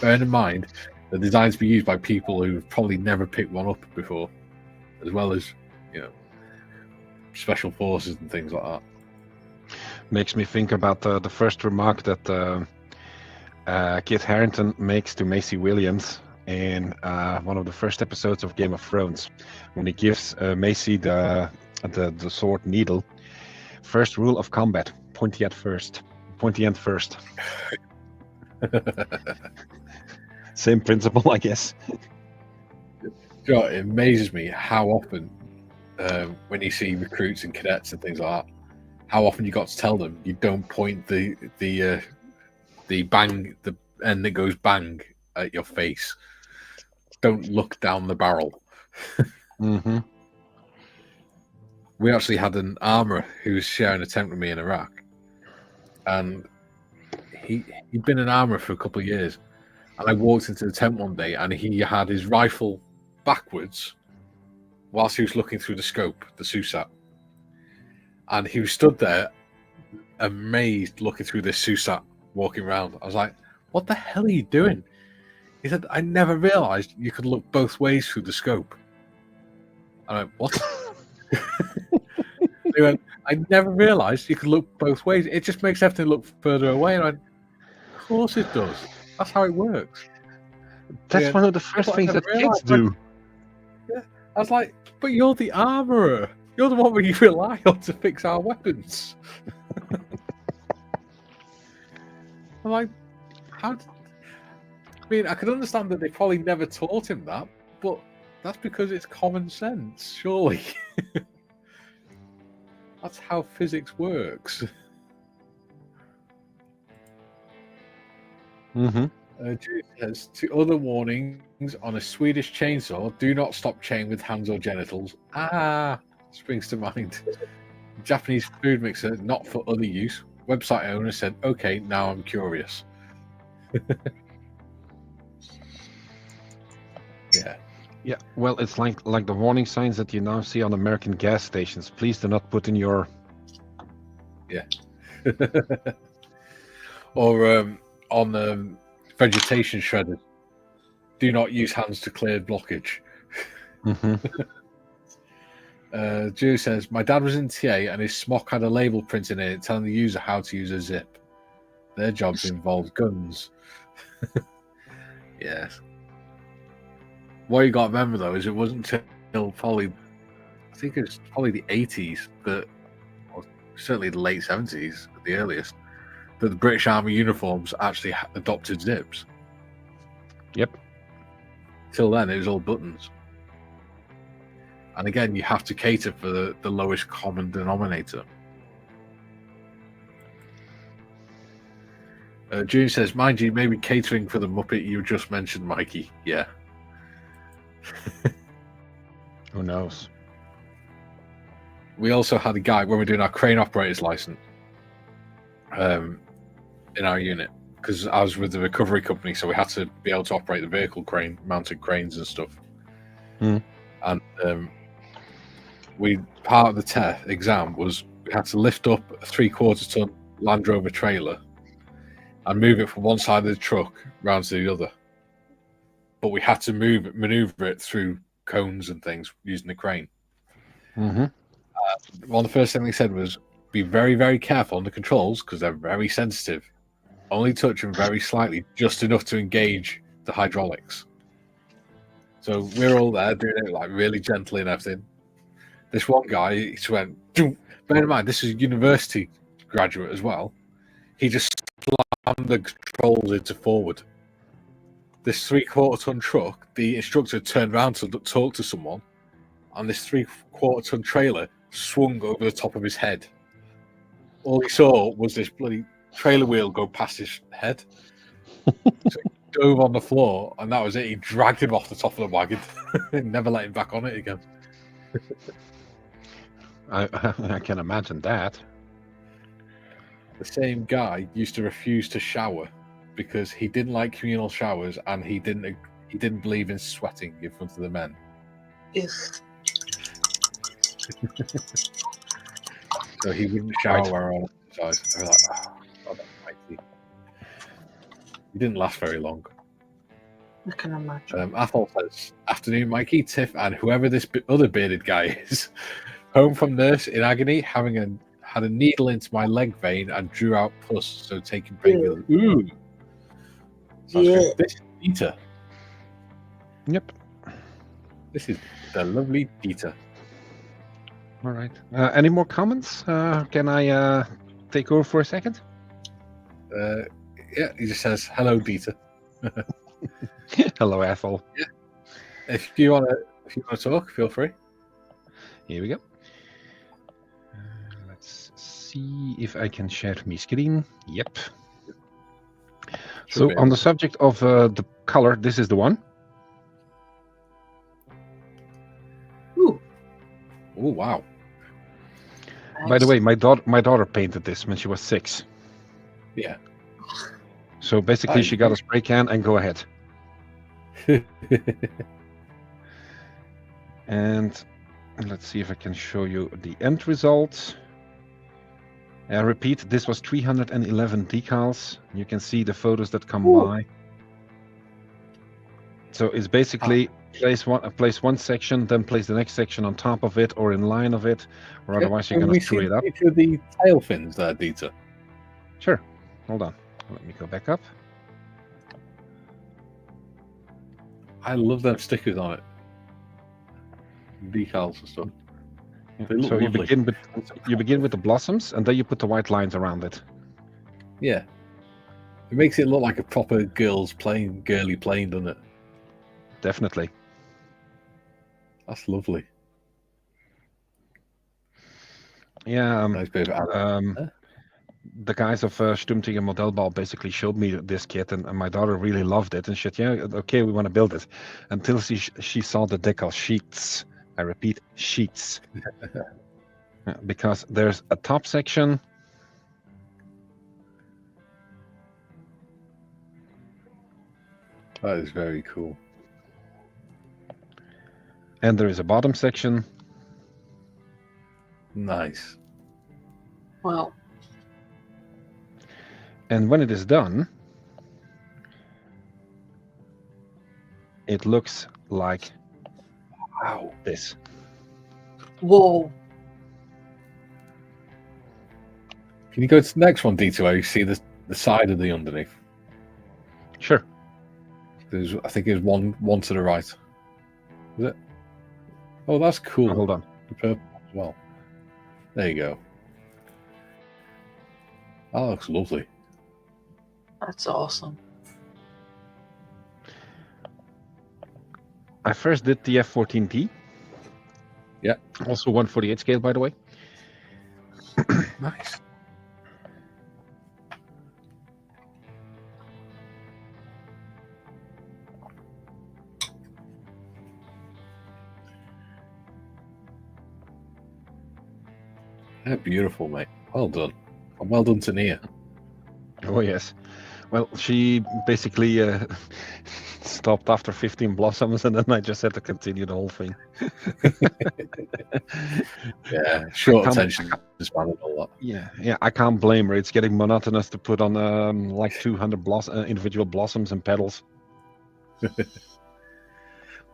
Bearing in mind, the designs be used by people who've probably never picked one up before, as well as, special forces and things like that. Makes me think about the first remark that Kit Harington makes to Maisie Williams in one of the first episodes of Game of Thrones, when he gives Maisie the sword needle. First rule of combat: pointy end first. Same principle, I guess. It amazes me how often, when you see recruits and cadets and things like that, how often you got to tell them you don't point the end that goes bang at your face. Don't look down the barrel. Mm-hmm. We actually had an armourer who was sharing a tent with me in Iraq, and he'd been an armourer for a couple of years. And I walked into the tent one day, and he had his rifle backwards whilst he was looking through the scope, the SUSAT. And he was stood there, amazed, looking through this SUSAT, walking around. I was like, what the hell are you doing? He said, I never realised you could look both ways through the scope. I went, what? He went, I never realised you could look both ways. It just makes everything look further away. And I went, of course it does. That's how it works. That's one of the first things that kids do. Yeah, I was like, but you're the armourer. You're the one we rely on to fix our weapons. I'm like, I could understand that they probably never taught him that, but that's because it's common sense, surely. That's how physics works. Mm-hmm. Jude says, to other warnings on a Swedish chainsaw, do not stop chain with hands or genitals. Springs to mind. Japanese food mixer, not for other use. Website owner said, okay, now I'm curious. Yeah, well, it's like the warning signs that you now see on American gas stations. Please do not put in your... Yeah. Or on vegetation shredders, do not use hands to clear blockage. Mm-hmm. Drew says, my dad was in TA and his smock had a label printed in it telling the user how to use a zip. Their jobs involved guns. Yeah. What you got to remember, though, is it wasn't until probably, I think it's probably the 80s, or certainly the late 70s, at the earliest, that the British Army uniforms actually adopted zips. Yep. Till then, it was all buttons. And again, you have to cater for the lowest common denominator. June says, mind you, maybe catering for the Muppet you just mentioned, Mikey. Yeah. Who knows? We also had a guy, when we're doing our crane operator's license, in our unit, because I was with the recovery company, so we had to be able to operate the vehicle crane, mounted cranes and stuff. Mm. And part of the exam was we had to lift up a 3/4 ton Land Rover trailer and move it from one side of the truck round to the other. But we had to maneuver it through cones and things using the crane. Mm-hmm. One of the first things they said was, be very, very careful on the controls because they're very sensitive. Only touch them very slightly, just enough to engage the hydraulics. So we're all there doing it like really gently and everything. This one guy, he just went, Doom. Bear in mind, this is a university graduate as well. He just slammed the controls into forward. This 3/4 ton truck, the instructor turned around to talk to someone, and this 3/4 ton trailer swung over the top of his head. All he saw was this bloody trailer wheel go past his head. So he dove on the floor, and that was it. He dragged him off the top of the wagon and never let him back on it again. I can imagine that. The same guy used to refuse to shower because he didn't like communal showers, and he didn't believe in sweating in front of the men. Yes. So he wouldn't shower Right. where on exercise. I was like, oh, God almighty. He didn't last very long. I can imagine. Athol says, "Afternoon, Mikey, Tiff, and whoever this other bearded guy is. Home from nurse in agony, had a needle into my leg vein and drew out pus, so taking painkillers." Ooh. Sounds Yeah. good. This is Peter. Yep. This is the lovely Peter. All right. Any more comments? Can I take over for a second? Yeah, he just says, "Hello, Peter." Hello, Ethel. If you want to talk, feel free. Here we go. Let's see if I can share my screen. Yep. So be. on the subject of the color, this is the one. Ooh. Oh wow! By the way, my daughter painted this when she was 6. Yeah. So basically, she got a spray can and go ahead. And let's see if I can show you the end result. I repeat, this was 311 decals. You can see the photos that come by. So it's basically place one section, then place the next section on top of it or in line of it, or otherwise you're Can going we to screw see it up. the tail fins there, Dieter? Sure. Hold on. Let me go back up. I love them stickers on it. Decals and stuff. They look So you lovely. begin with the blossoms, and then you put the white lines around it. Yeah. It makes it look like a proper girly plane, doesn't it? Definitely. That's lovely. Yeah. Nice bit of The guys of Sturmtiger Modellbau basically showed me this kit, and my daughter really loved it. And she said, "Yeah, okay, we want to build it." Until she saw the decal sheets. I repeat, sheets. Because there's a top section. That is very cool. And there is a bottom section. Nice. Well, And when it is done, it looks like Wow. this. whoa. Can you go to the next one, Dieter, where you see the side of the underneath? Sure. I think there's one to the right. Is it? Oh, that's cool. Hold on. The purple as well. There you go. That looks lovely. That's awesome. I first did the F14T. Yeah. Also 1/48 scale, by the way. Nice. Yeah, beautiful, mate. Well done. And well done to Nia. Oh, yes. Well, she basically stopped after 15 blossoms, and then I just had to continue the whole thing. Yeah, short Come- attention span and all that. Yeah, I can't blame her. It's getting monotonous to put on like 200 individual blossoms and petals.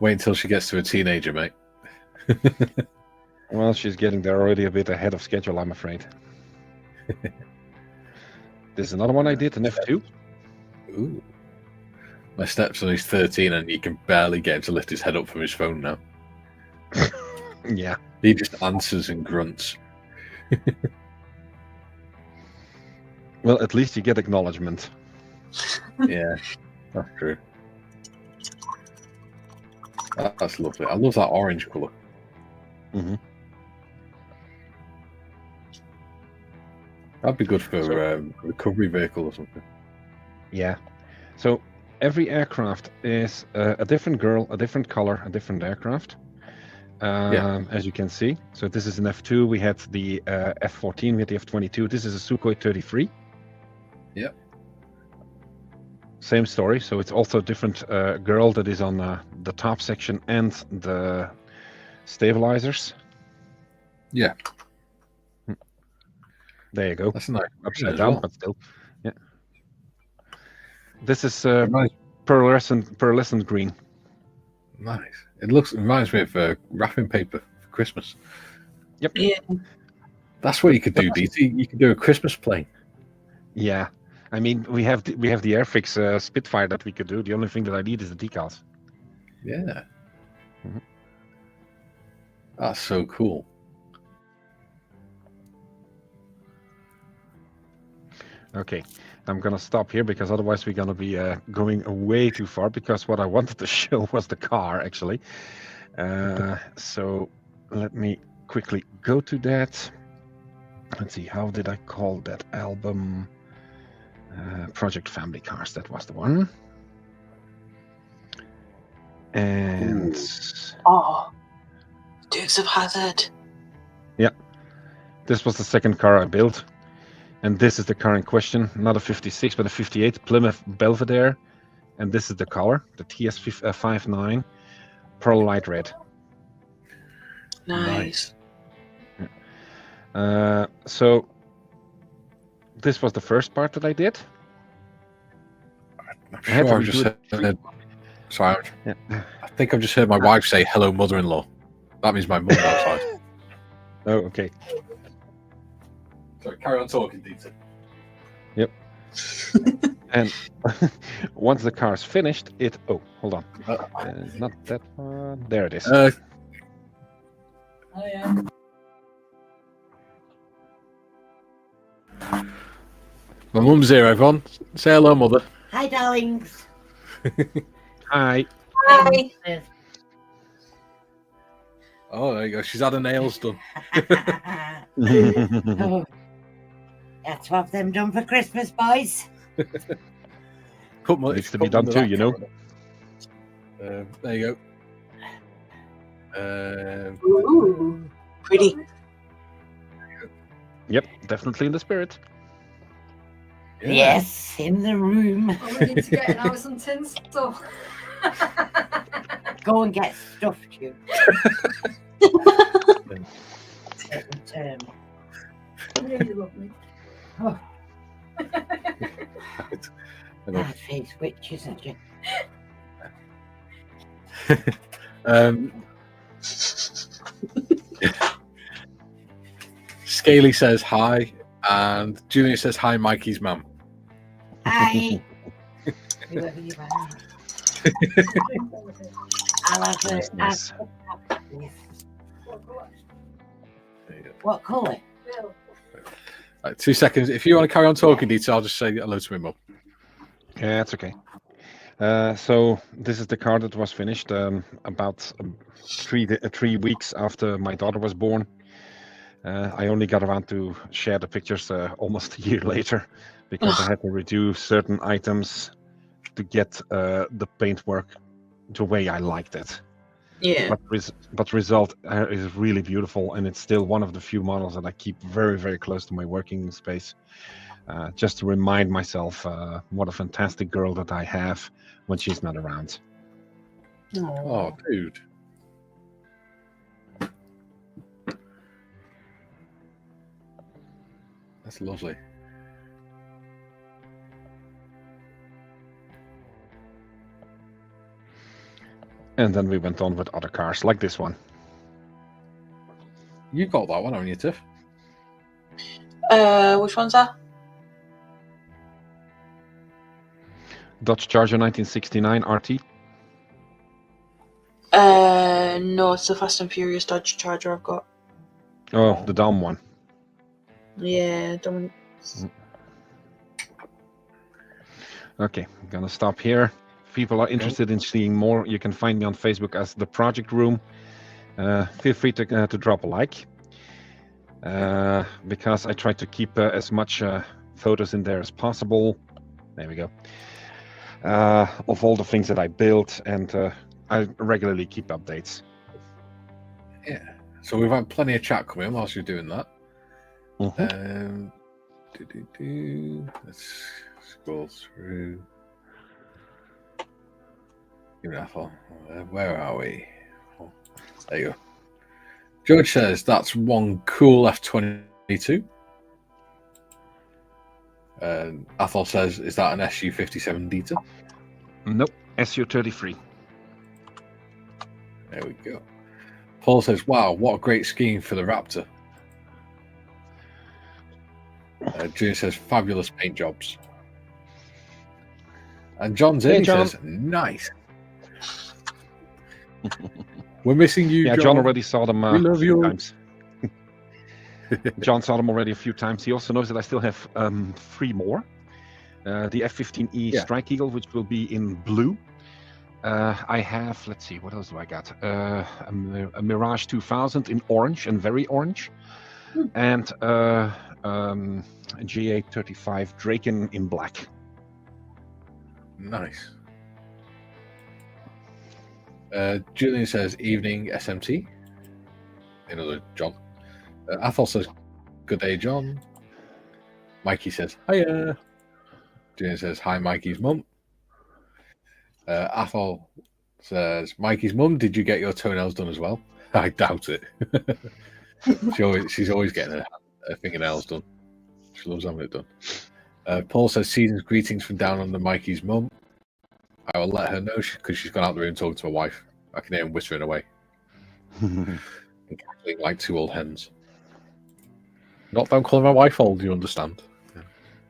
Wait until she gets to a teenager, mate. Well, she's getting there already a bit ahead of schedule, I'm afraid. There's another one I did, an F2. Ooh. My stepson is 13 and you can barely get him to lift his head up from his phone now. Yeah. He just answers and grunts. Well, at least you get acknowledgement. Yeah, that's true. That's lovely. I love that orange colour. Mhm. That'd be good for recovery vehicle or something. Yeah. So every aircraft is a different girl, a different color, a different aircraft. As you can see. So this is an F2. We had the F-14. We had the F-22. This is a Sukhoi 33. Yep. Same story. So it's also a different girl that is on the top section and the stabilizers. Yeah. There you go. That's nice. Upside down, but still. Yeah. This is Nice. pearlescent green. Nice. It reminds me of wrapping paper for Christmas. Yep. Yeah. That's what you could do, DT. You could do a Christmas plane. Yeah. I mean, we have the Airfix Spitfire that we could do. The only thing that I need is the decals. Yeah. Mhm. That's so cool. Okay, I'm gonna stop here because otherwise we're gonna be going way too far, because what I wanted to show was the car, actually. So let me quickly go to that. Let's see, how did I call that album? Project Family Cars, that was the one. And Oh, Dukes of Hazzard. this was the second car I built. And this is the car in question, not a 56, but a 58 Plymouth Belvedere. And this is the color, the TS59 Pearl Light Red. Nice. So this was the first part that I did. I'm I had sure to I've just redo heard. Sorry, Yeah. I think I've just heard my wife say "Hello, mother-in-law." That means my mum's outside. Oh, okay. So carry on talking, Dieter. And once the car's finished, oh, hold on. Not that one. There it is. Oh, yeah. My mum's here, everyone. Say hello, mother. Hi, darlings. Hi. Hi. Oh, there you go. She's had her nails done. Oh, that's what them done for Christmas, boys. Needs to be done too, you know. There you go. Ooh, pretty. Yep, definitely in the spirit. Yeah. Yes, in the room. Oh, we need to get now some tin stuff. Go and get stuffed, you. Really lovely. Oh, I know. bad face witches, are you? Scaly says hi, and Julian says hi, Mikey's mum. Hi. Whoever you are. I'll have Nice, a. nice. What colour? Right, 2 seconds. If you want to carry on talking, Dieter, I'll just say hello to my mum. Yeah, it's okay. So this is the car that was finished about 3 weeks after my daughter was born. I only got around to share the pictures almost a year later, because I had to redo certain items to get the paintwork the way I liked it. Yeah. But result is really beautiful, and it's still one of the few models that I keep very, very close to my working space, just to remind myself what a fantastic girl that I have when she's not around. Oh, dude. That's lovely. And then we went on with other cars like this one. You got that one, haven't you, Tiff? Which one's that? Dodge Charger 1969 RT. No, it's the Fast and Furious Dodge Charger I've got. Oh, the down one. Yeah, don't. Okay, I'm gonna stop here. If people are interested in seeing more, you can find me on Facebook as The Project Room. Feel free to drop a like. because I try to keep as much photos in there as possible. There we go. Of all the things that I built, and I regularly keep updates. Yeah. So we've had plenty of chat coming whilst you're doing that. Mhm. Let's scroll through. Where are we? Oh, there you go. George says that's one cool F-22. Athol says, is that an SU-57 Dieter? Nope, SU-33. There we go. Paul says, wow, what a great scheme for the Raptor. Junior says, fabulous paint jobs. And John's in, Hey, he John. says, nice. We're missing you, Yeah, John. John already saw them We love a few you. times. John saw them already a few times. He also knows that I still have 3 more. The F-15E Strike Eagle, which will be in blue. I have, let's see, what else do I got? A Mirage 2000 in orange and very orange. And a GA-35 Draken in black. Nice. Julian says, evening SMT. Another John. Athol says, good day, John. Mikey says, hiya. Julian says, hi, Mikey's mum. Athol says, Mikey's mum, did you get your toenails done as well? I doubt it. She's always getting her fingernails done. She loves having it done. Paul says, season's greetings from down under Mikey's mum. I will let her know because she's gone out the room talking to her wife. I can hear him whispering away. And cackling like 2 old hens. Not that I'm calling my wife old, you understand.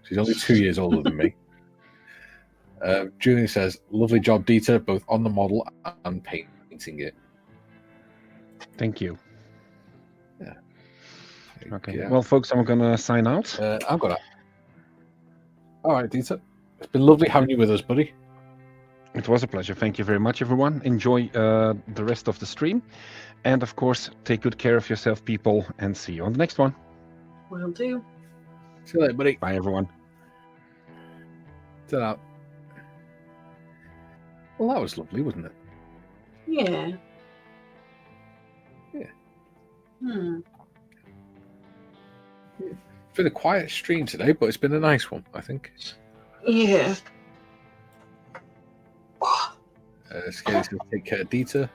She's only 2 years older than me. Julian says, lovely job, Dieter, both on the model and painting it. Thank you. Yeah. Okay. Yeah. Well, folks, I'm going to sign out. I'm going to. All right, Dieter. It's been lovely having you with us, buddy. It was a pleasure. Thank you very much, everyone. Enjoy the rest of the stream. And, of course, take good care of yourself, people, and see you on the next one. Will do. See you later, buddy. Bye, everyone. Ta-da. Well, that was lovely, wasn't it? Yeah. Yeah. It's been a quiet stream today, but it's been a nice one, I think. Yeah. Scaly says, take care, Dieter.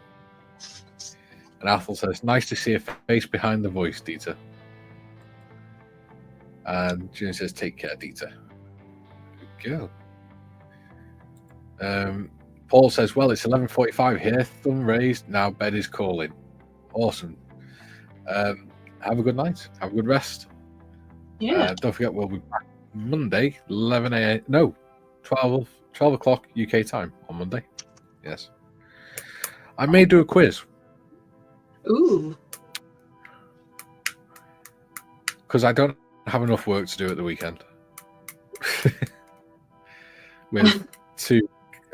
And Athol says, nice to see a face behind the voice, Dieter. And June says, take care, Dieter. Good go. Paul says, well, it's 11:45 here. Thumb raised. Now bed is calling. Awesome. Have a good night. Have a good rest. Yeah. Don't forget, we'll be back Monday, 11 a.m. No, 12 o'clock UK time on Monday. Yes. I may do a quiz. Ooh. Because I don't have enough work to do at the weekend.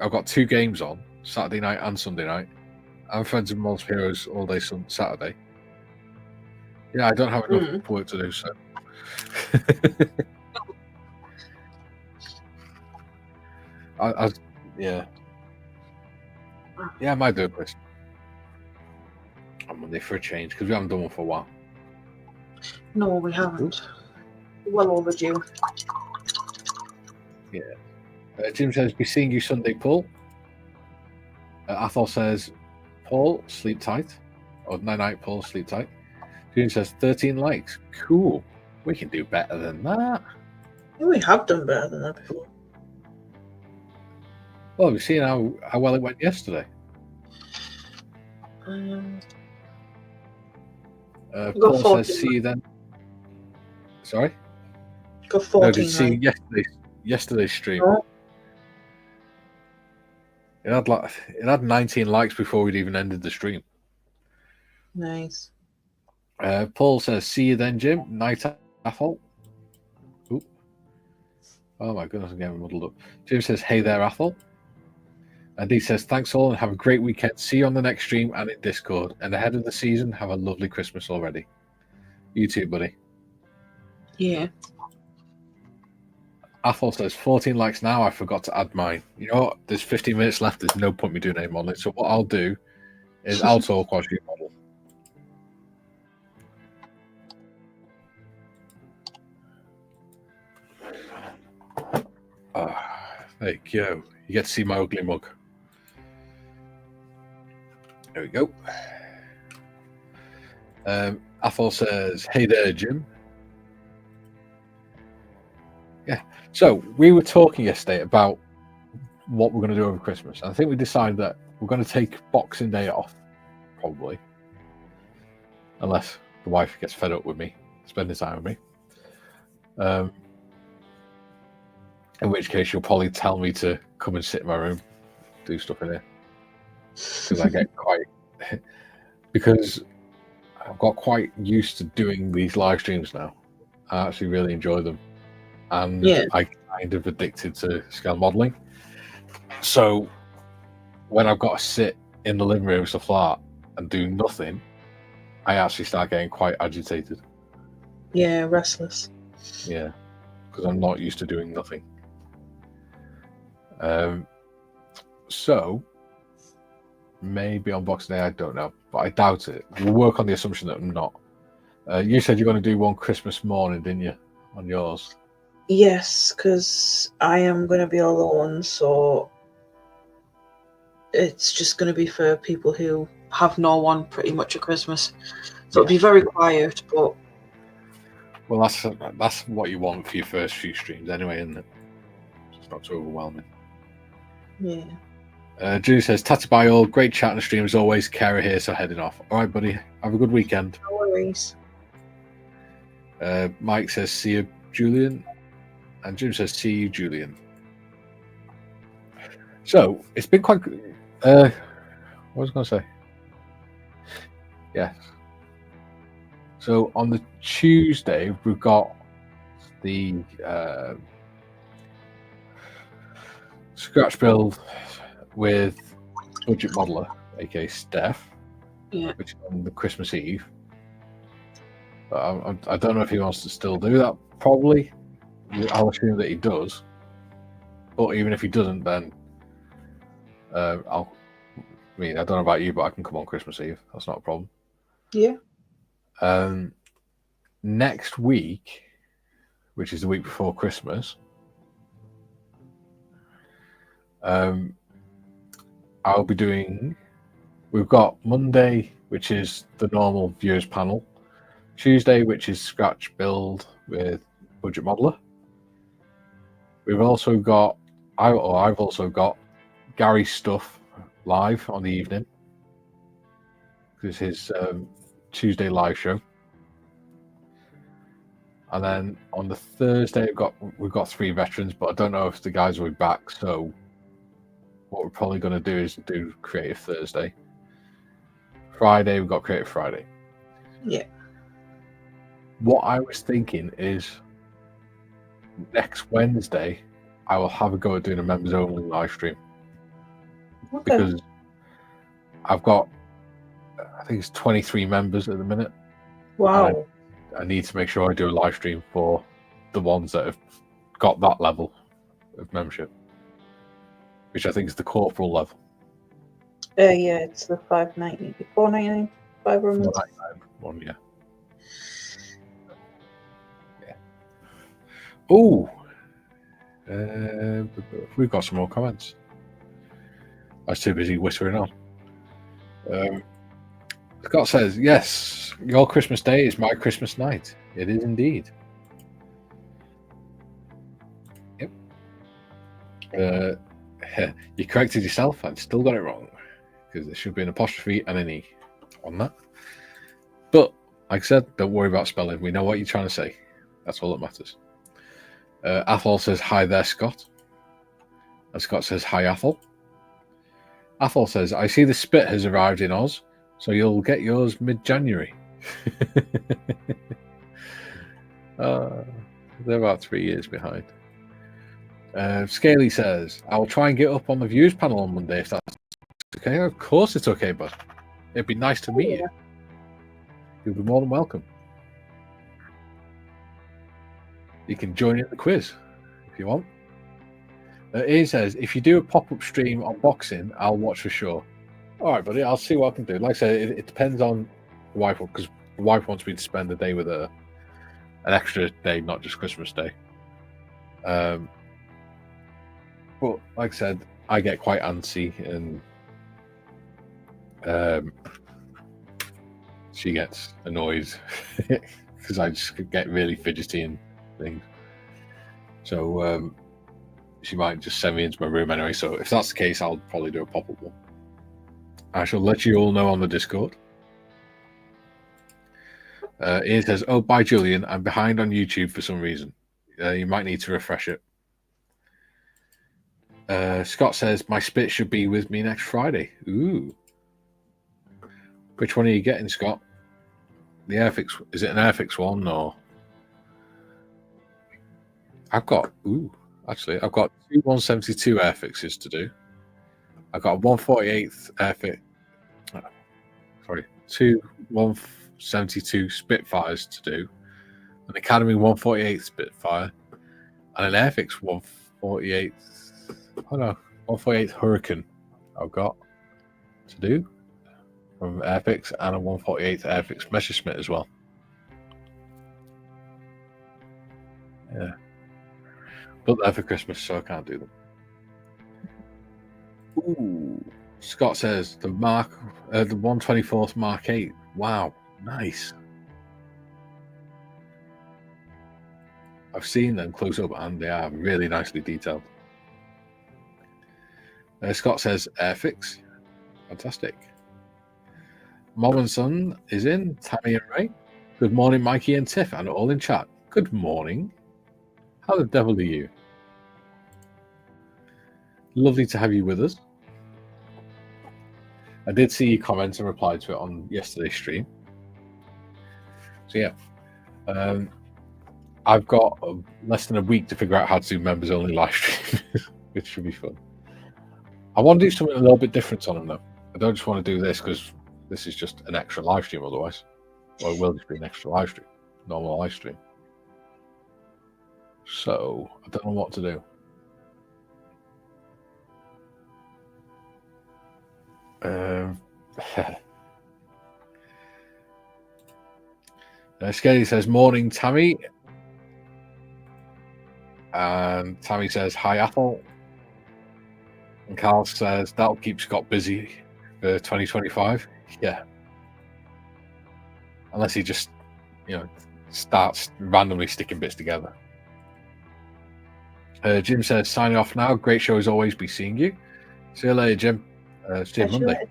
I've got 2 games on, Saturday night and Sunday night. I'm friends with Most Heroes all day Saturday. Yeah, I don't have enough work to do, so. Yeah. Yeah, I might do a quiz on Monday for a change, because we haven't done one for a while. No, we haven't. Well overdue. Yeah. Jim says, be seeing you Sunday, Paul. Athol says, Paul, sleep tight. Or night, Paul, sleep tight. Jim says, 13 likes. Cool. We can do better than that. Yeah, we have done better than that before. Well, we've seen how well it went yesterday. Paul says, see you then. Sorry? Got 14. No, did you see yesterday's stream? Oh. It had 19 likes before we'd even ended the stream. Nice. Paul says, see you then, Jim. Night, Athol. Ooh. Oh my goodness, I'm getting muddled up. Jim says, hey there, Athol. And he says, thanks all and have a great weekend. See you on the next stream and in Discord. And ahead of the season, have a lovely Christmas already. You too, buddy. Yeah. Athol says 14 likes now. I forgot to add mine. You know what? There's 15 minutes left. There's no point me doing any modeling. So what I'll do is I'll talk while you model. There you go. You get to see my ugly mug. There we go. Athol says, "Hey there, Jim." Yeah. So we were talking yesterday about what we're going to do over Christmas. And I think we decided that we're going to take Boxing Day off, probably. Unless the wife gets fed up with me, spending time with me. In which case she'll probably tell me to come and sit in my room, do stuff in here. Because I get because I've got quite used to doing these live streams now. I actually really enjoy them. And I kind of addicted to scale modeling. So when I've got to sit in the living room and stuff like that and do nothing, I actually start getting quite agitated. Yeah, restless. Yeah, because I'm not used to doing nothing. So maybe on Boxing Day, I don't know, but I doubt it. We'll work on the assumption that I'm not. You said you're going to do one Christmas morning, didn't you, on yours? Yes, because I am going to be alone, so it's just going to be for people who have no one pretty much at Christmas. So it'll be very quiet, but... Well, that's what you want for your first few streams anyway, isn't it? It's not too overwhelming. Yeah. Julie says, "Tatty by all, great chat on the stream as always. Kara here, so heading off. All right, buddy. Have a good weekend." No worries. Mike says, "See you, Julian." And Jim says, "See you, Julian." So it's been quite good. What was I going to say? Yes. So on the Tuesday, we've got the scratch build with Budget Modeler, aka Steph, which is on the Christmas Eve. But I don't know if he wants to still do that. Probably. I'll assume that he does. But even if he doesn't, then I don't know about you, but I can come on Christmas Eve. That's not a problem. Yeah. Next week, which is the week before Christmas, I'll be doing... We've got Monday, which is the normal viewers panel. Tuesday, which is scratch build with Budget Modeler. We've also got... I've also got Gary's stuff live on the evening. This is his Tuesday live show. And then on the Thursday, we've got 3 veterans, but I don't know if the guys will be back. So what we're probably going to do is do Creative Thursday. Friday, we've got Creative Friday. Yeah. What I was thinking is next Wednesday, I will have a go at doing a members only live stream. Okay. Because I've got, I think it's 23 members at the minute. Wow. I need to make sure I do a live stream for the ones that have got that level of membership, which I think is the corporal level. Yeah, it's the 590, 499, 500. One, yeah. Oh, we've got some more comments. I was too busy whispering on. Scott says, "Yes, your Christmas day is my Christmas night." It is indeed. Yep. You corrected yourself and still got it wrong, because there should be an apostrophe and an E on that. But, like I said, don't worry about spelling. We know what you're trying to say. That's all that matters. Athol says, "Hi there, Scott." And Scott says, "Hi, Athol." Athol says, "I see the Spit has arrived in Oz, so you'll get yours mid-January." They're about 3 years behind. Scaly says, "I will try and get up on the views panel on Monday if that's okay." Of course it's okay, bud. It'd be nice to meet you. You'll be more than welcome. you can join in the quiz if you want. Ian says, if you do a pop-up stream unboxing, I'll watch for sure. All right, buddy, I'll see what I can do. Like I said, it depends on the wife, because the wife wants me to spend the day with her, an extra day, not just Christmas Day. But like I said, I get quite antsy, and she gets annoyed because I just get really fidgety and things. So she might just send me into my room anyway. So if that's the case, I'll probably do a pop-up one. I shall let you all know on the Discord. Ian says, "Oh, bye, Julian. I'm behind on YouTube for some reason. You might need to refresh it." Scott says, "My spit should be with me next Friday." Ooh. Which one are you getting, Scott? The Airfix? Is it an Airfix one or? I've got two 172 Airfixes to do. I've got a 148th Airfix. Two 172 Spitfires to do, an Academy 148th Spitfire, and an Airfix 148th. Oh no, 148th Hurricane. I've got to do from Airfix, and a 148th Airfix Messerschmitt as well. Yeah, but they're for Christmas, so I can't do them. Ooh. Scott says the 124th Mark 8. Wow, nice. I've seen them close up and they are really nicely detailed. Scott says Airfix. Fantastic. Mom and Son is in. Tammy and Ray. Good morning, Mikey and Tiff, and all in chat. Good morning. How the devil are you? Lovely to have you with us. I did see your comments and replied to it on yesterday's stream. So yeah, I've got less than a week to figure out how to do members only live stream, which should be fun. I want to do something a little bit different on them though. I don't just want to do this because this is just an extra live stream otherwise. Or it will just be an extra live stream, normal live stream. So I don't know what to do. Skelly says, "Morning, Tammy." And Tammy says, "Hi, Athol." And Carl says, "That'll keep Scott busy for 2025. Yeah. Unless he just, starts randomly sticking bits together. Jim says, "Signing off now. Great show as always. Be seeing you." See you later, Jim. See you Monday.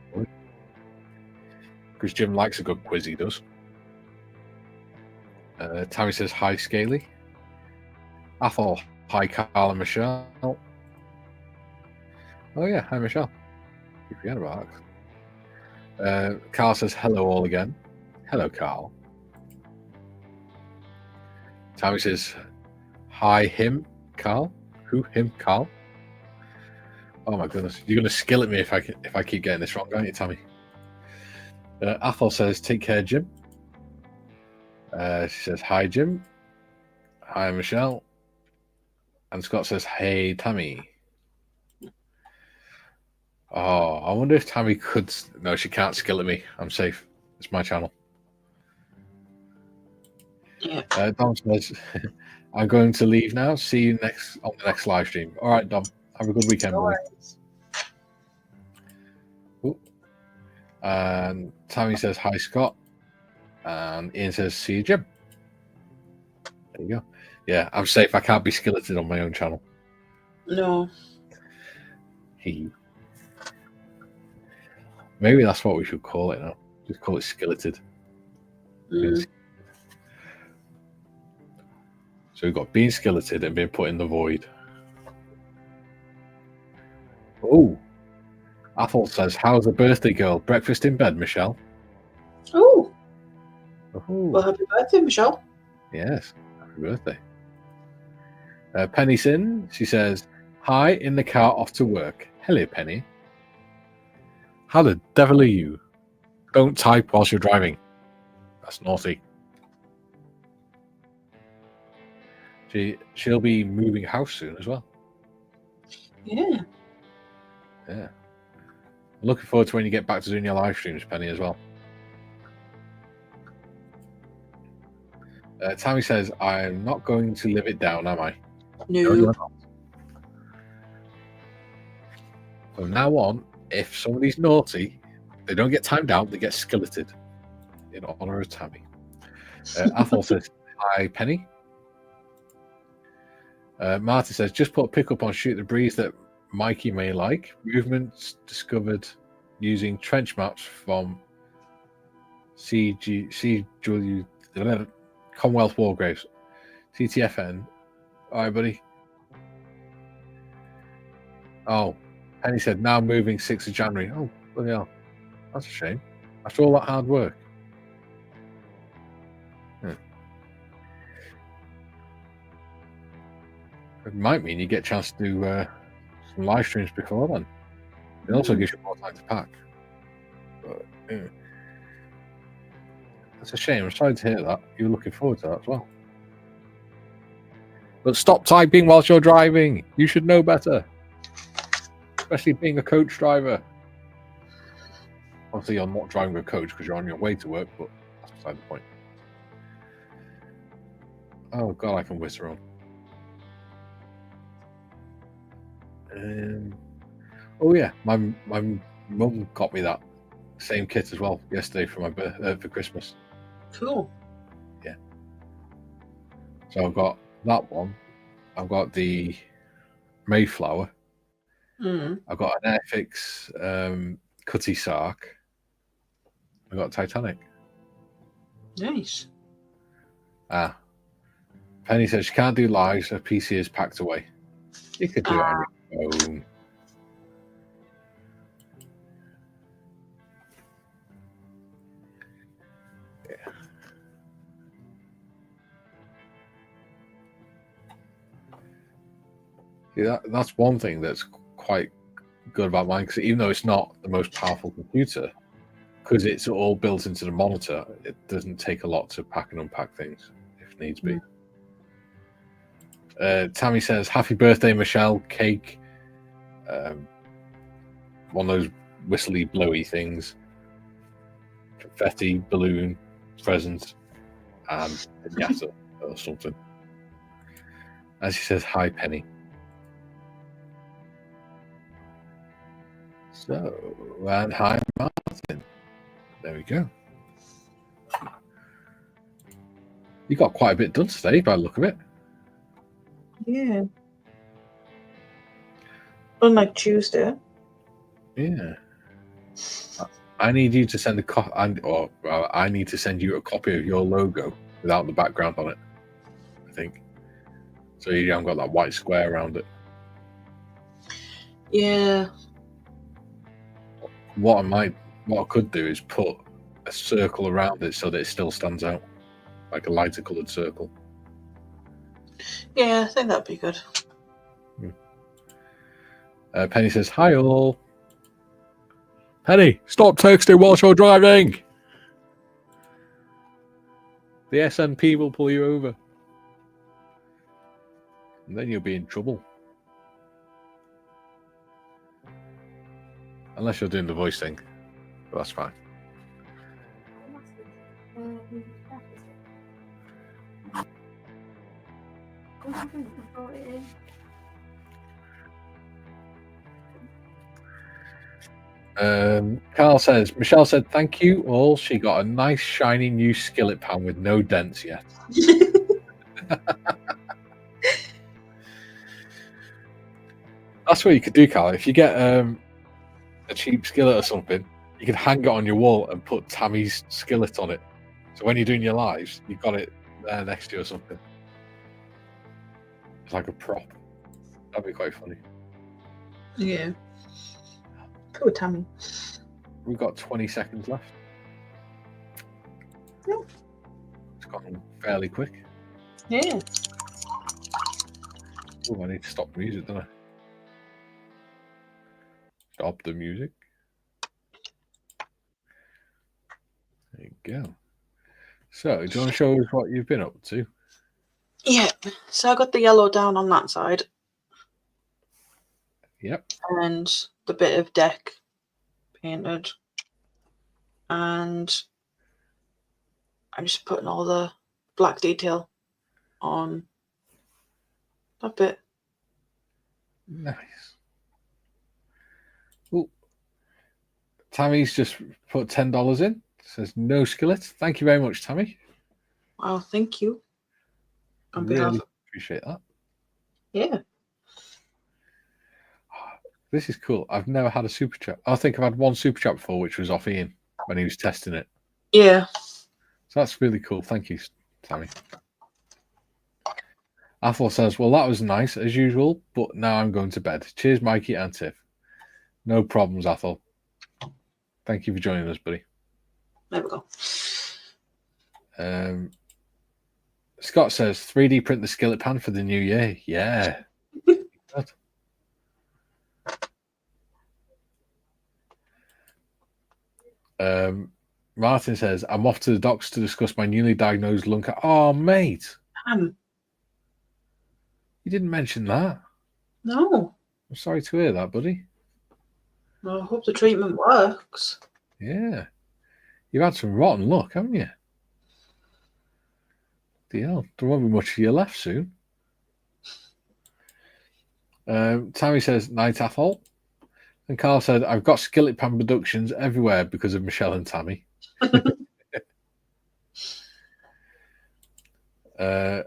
Because Jim likes a good quiz, he does. Tammy says, "Hi, Scaly." Athol, "Hi, Carl and Michelle." Oh, yeah, hi, Michelle. You forget about that. Carl says, "Hello, all again." Hello, Carl. Tammy says, "Hi, him, Carl." Who? Him, Carl? Oh my goodness, you're going to skillet me if I keep getting this wrong, aren't you, Tammy? Athol says, "Take care, Jim." She says, "Hi, Jim." Hi, Michelle. And Scott says, "Hey, Tammy." Oh, I wonder if Tammy could... No, she can't skillet me. I'm safe. It's my channel. Yeah. Dom says, "I'm going to leave now. See you on the next live stream." All right, Dom. Have a good weekend, boy. And Tammy says, "Hi, Scott." And Ian says, "See you, Jim." There you go. Yeah, I'm safe. I can't be skilleted on my own channel. No. Maybe that's what we should call it now. Just call it skilleted. Mm. So we've got being skilleted and being put in the void. Oh. Athol says, "How's the birthday girl? Breakfast in bed, Michelle?" Oh. Ooh. Well, happy birthday, Michelle. Yes, happy birthday. Penny's in. She says, "Hi, in the car off to work." Hello, Penny. How the devil are you? Don't type whilst you're driving. That's naughty. She'll be moving house soon as well. Yeah. Yeah. Looking forward to when you get back to doing your live streams, Penny, as well. Tammy says, I'm not going to live it down, am I? No. you're not. From now on, if somebody's naughty, they don't get timed out, they get skilleted in honor of Tammy. Athol says, hi, Penny. Martin says, just put a pickup on Shoot the Breeze that Mikey may like. Movements discovered using trench maps from CW Commonwealth Wargraves. CTFN. All right, buddy. Oh, Penny said, now moving 6th of January. Oh, bloody hell. That's a shame. After all that hard work. It might mean you get a chance to do some live streams before then. It also gives you more time to pack. But, yeah. That's a shame. I'm sorry to hear that. You're looking forward to that as well. But stop typing whilst you're driving. You should know better. Especially being a coach driver. Obviously, you're not driving a coach because you're on your way to work, but that's beside the point. Oh, God, I can whistle on. Oh yeah, my mum got me that same kit as well yesterday for my for Christmas. Cool. Yeah. So I've got that one. I've got the Mayflower. I've got an Airfix Cutty Sark. I've got Titanic. Nice. Penny says she can't do lives. Her PC is packed away. You could do it on your phone. Yeah. See, that's one thing that's quite good about mine, because even though it's not the most powerful computer, because it's all built into the monitor, it doesn't take a lot to pack and unpack things if needs be. Tammy says, happy birthday, Michelle. Cake. One of those whistly, blowy things. Confetti, balloon, present, and a pinata or something. And she says, hi, Penny. So, and hi, Martin. There we go. You got quite a bit done today by the look of it. Yeah. Unlike Tuesday. Yeah. I need you to send I need to send you a copy of your logo without the background on it, I think. So you haven't got that white square around it. Yeah. What I could do is put a circle around it so that it still stands out, like a lighter coloured circle. Yeah, I think that'd be good. Penny says, hi all. Penny, stop texting whilst you're driving. The SNP will pull you over. And then you'll be in trouble. Unless you're doing the voice thing. But that's fine. Carl says, Michelle said, thank you all. She got a nice shiny new skillet pan with no dents yet. That's what you could do, Carl. If you get a cheap skillet or something, you can hang it on your wall and put Tammy's skillet on it. So when you're doing your lives, you've got it there next to you or something. It's like a prop. That'd be quite funny. Yeah. Poor Tammy. We've got 20 seconds left. Yeah. It's gone fairly quick. Yeah. Oh, I need to stop the music, don't I? Stop the music. There you go. So, do you want to show us what you've been up to? Yeah, so I got the yellow down on that side. Yep. And the bit of deck painted. And I'm just putting all the black detail on that bit. Nice. Oh, Tammy's just put $10 in. Says no skillet. Thank you very much, Tammy. Well, thank you. On Really behalf. appreciate that. Yeah. This is cool. I've never had a super chat. I think I've had one super chat before, which was off Ian when he was testing it. Yeah. So that's really cool. Thank you, Tammy. Athol says, well, that was nice as usual, but now I'm going to bed. Cheers, Mikey and Tiff. No problems, Athol. Thank you for joining us, buddy. There we go. Scott says, 3D print the skillet pan for the new year. Yeah. Martin says, I'm off to the doctor to discuss my newly diagnosed lung cancer. Oh, mate. You didn't mention that. No. I'm sorry to hear that, buddy. Well, I hope the treatment works. Yeah. You've had some rotten luck, haven't you? Deal. There won't be much of you left soon. Tammy says, night Athol. And Carl said, I've got skillet pan productions everywhere because of Michelle and Tammy. And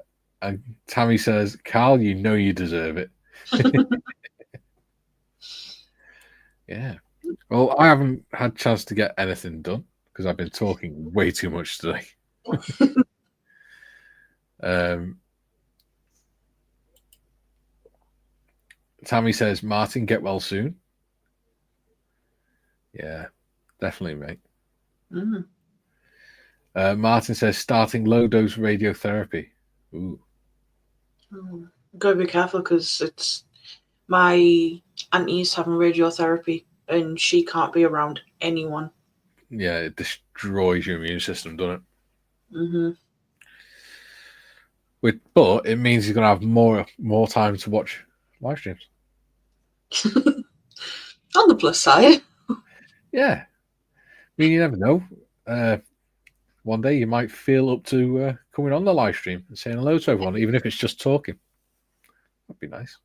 Tammy says, Carl, you know you deserve it. Yeah. Well, I haven't had a chance to get anything done because I've been talking way too much today. Tammy says, Martin, get well soon. Yeah, definitely, mate. Martin says, starting low-dose radiotherapy. Ooh. Gotta be careful because it's my auntie's having radiotherapy and she can't be around anyone. Yeah, it destroys your immune system, doesn't it? But it means you're gonna have more time to watch live streams. On the plus side. Yeah. I mean, you never know. One day you might feel up to coming on the live stream and saying hello to everyone, even if it's just talking. That'd be nice.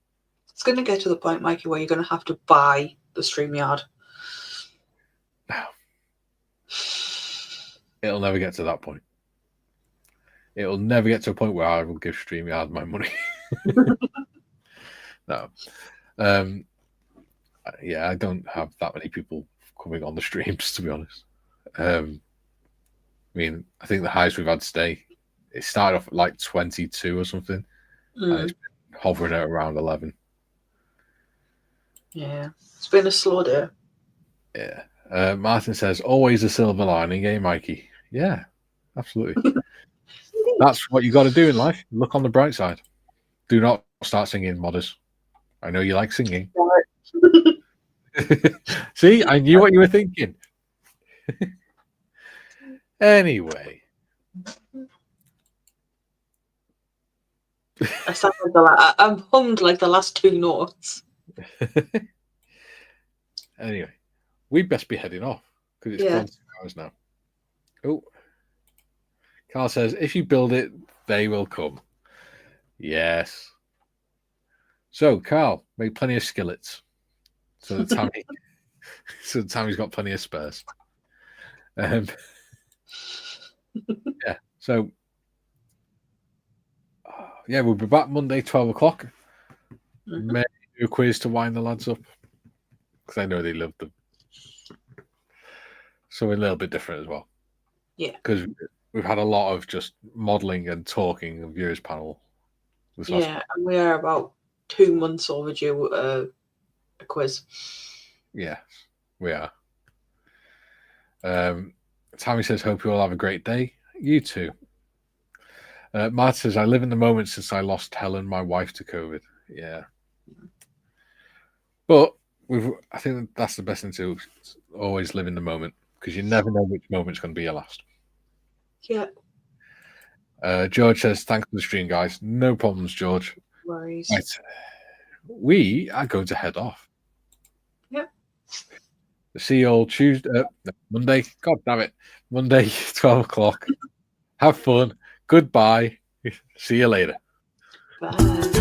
It's going to get to the point, Mikey, where you're going to have to buy the StreamYard. No. It'll never get to that point. It'll never get to a point where I will give StreamYard my money. No. Yeah, I don't have that many people coming on the streams, to be honest. I mean, I think the highest we've had today, it started off at like 22 or something. And it's been hovering at around 11. Yeah, it's been a slow day. Yeah. Martin says, always a silver lining, eh, Mikey? Yeah, absolutely. That's what you got to do in life. Look on the bright side. Do not start singing, modders. I know you like singing. See, I knew what you were thinking. Anyway. I'm hummed like the last two notes. Anyway, we'd best be heading off because it's gone 2 hours now. Oh, Carl says, if you build it, they will come. Yes. So, Carl, make plenty of skillets. So that Tammy's got plenty of spares. Yeah. So, yeah, we'll be back Monday, 12 o'clock. Maybe do a quiz to wind the lads up because I know they love them. So we're a little bit different as well. Yeah. Because we've had a lot of just modelling and talking of viewers panel. Yeah, and we are about 2 months overdue a quiz. Yeah, we are. Tammy says, hope you all have a great day. You too. Marta says, I live in the moment since I lost Helen, my wife, to COVID. Yeah. But I think that's the best thing to always live in the moment because you never know which moment's going to be your last. Yeah. George says, thanks for the stream, guys. No problems, George. Worries. Right. We are going to head off. Yep. See you all Monday. God damn it. Monday, 12 o'clock. Have fun. Goodbye. See you later. Bye.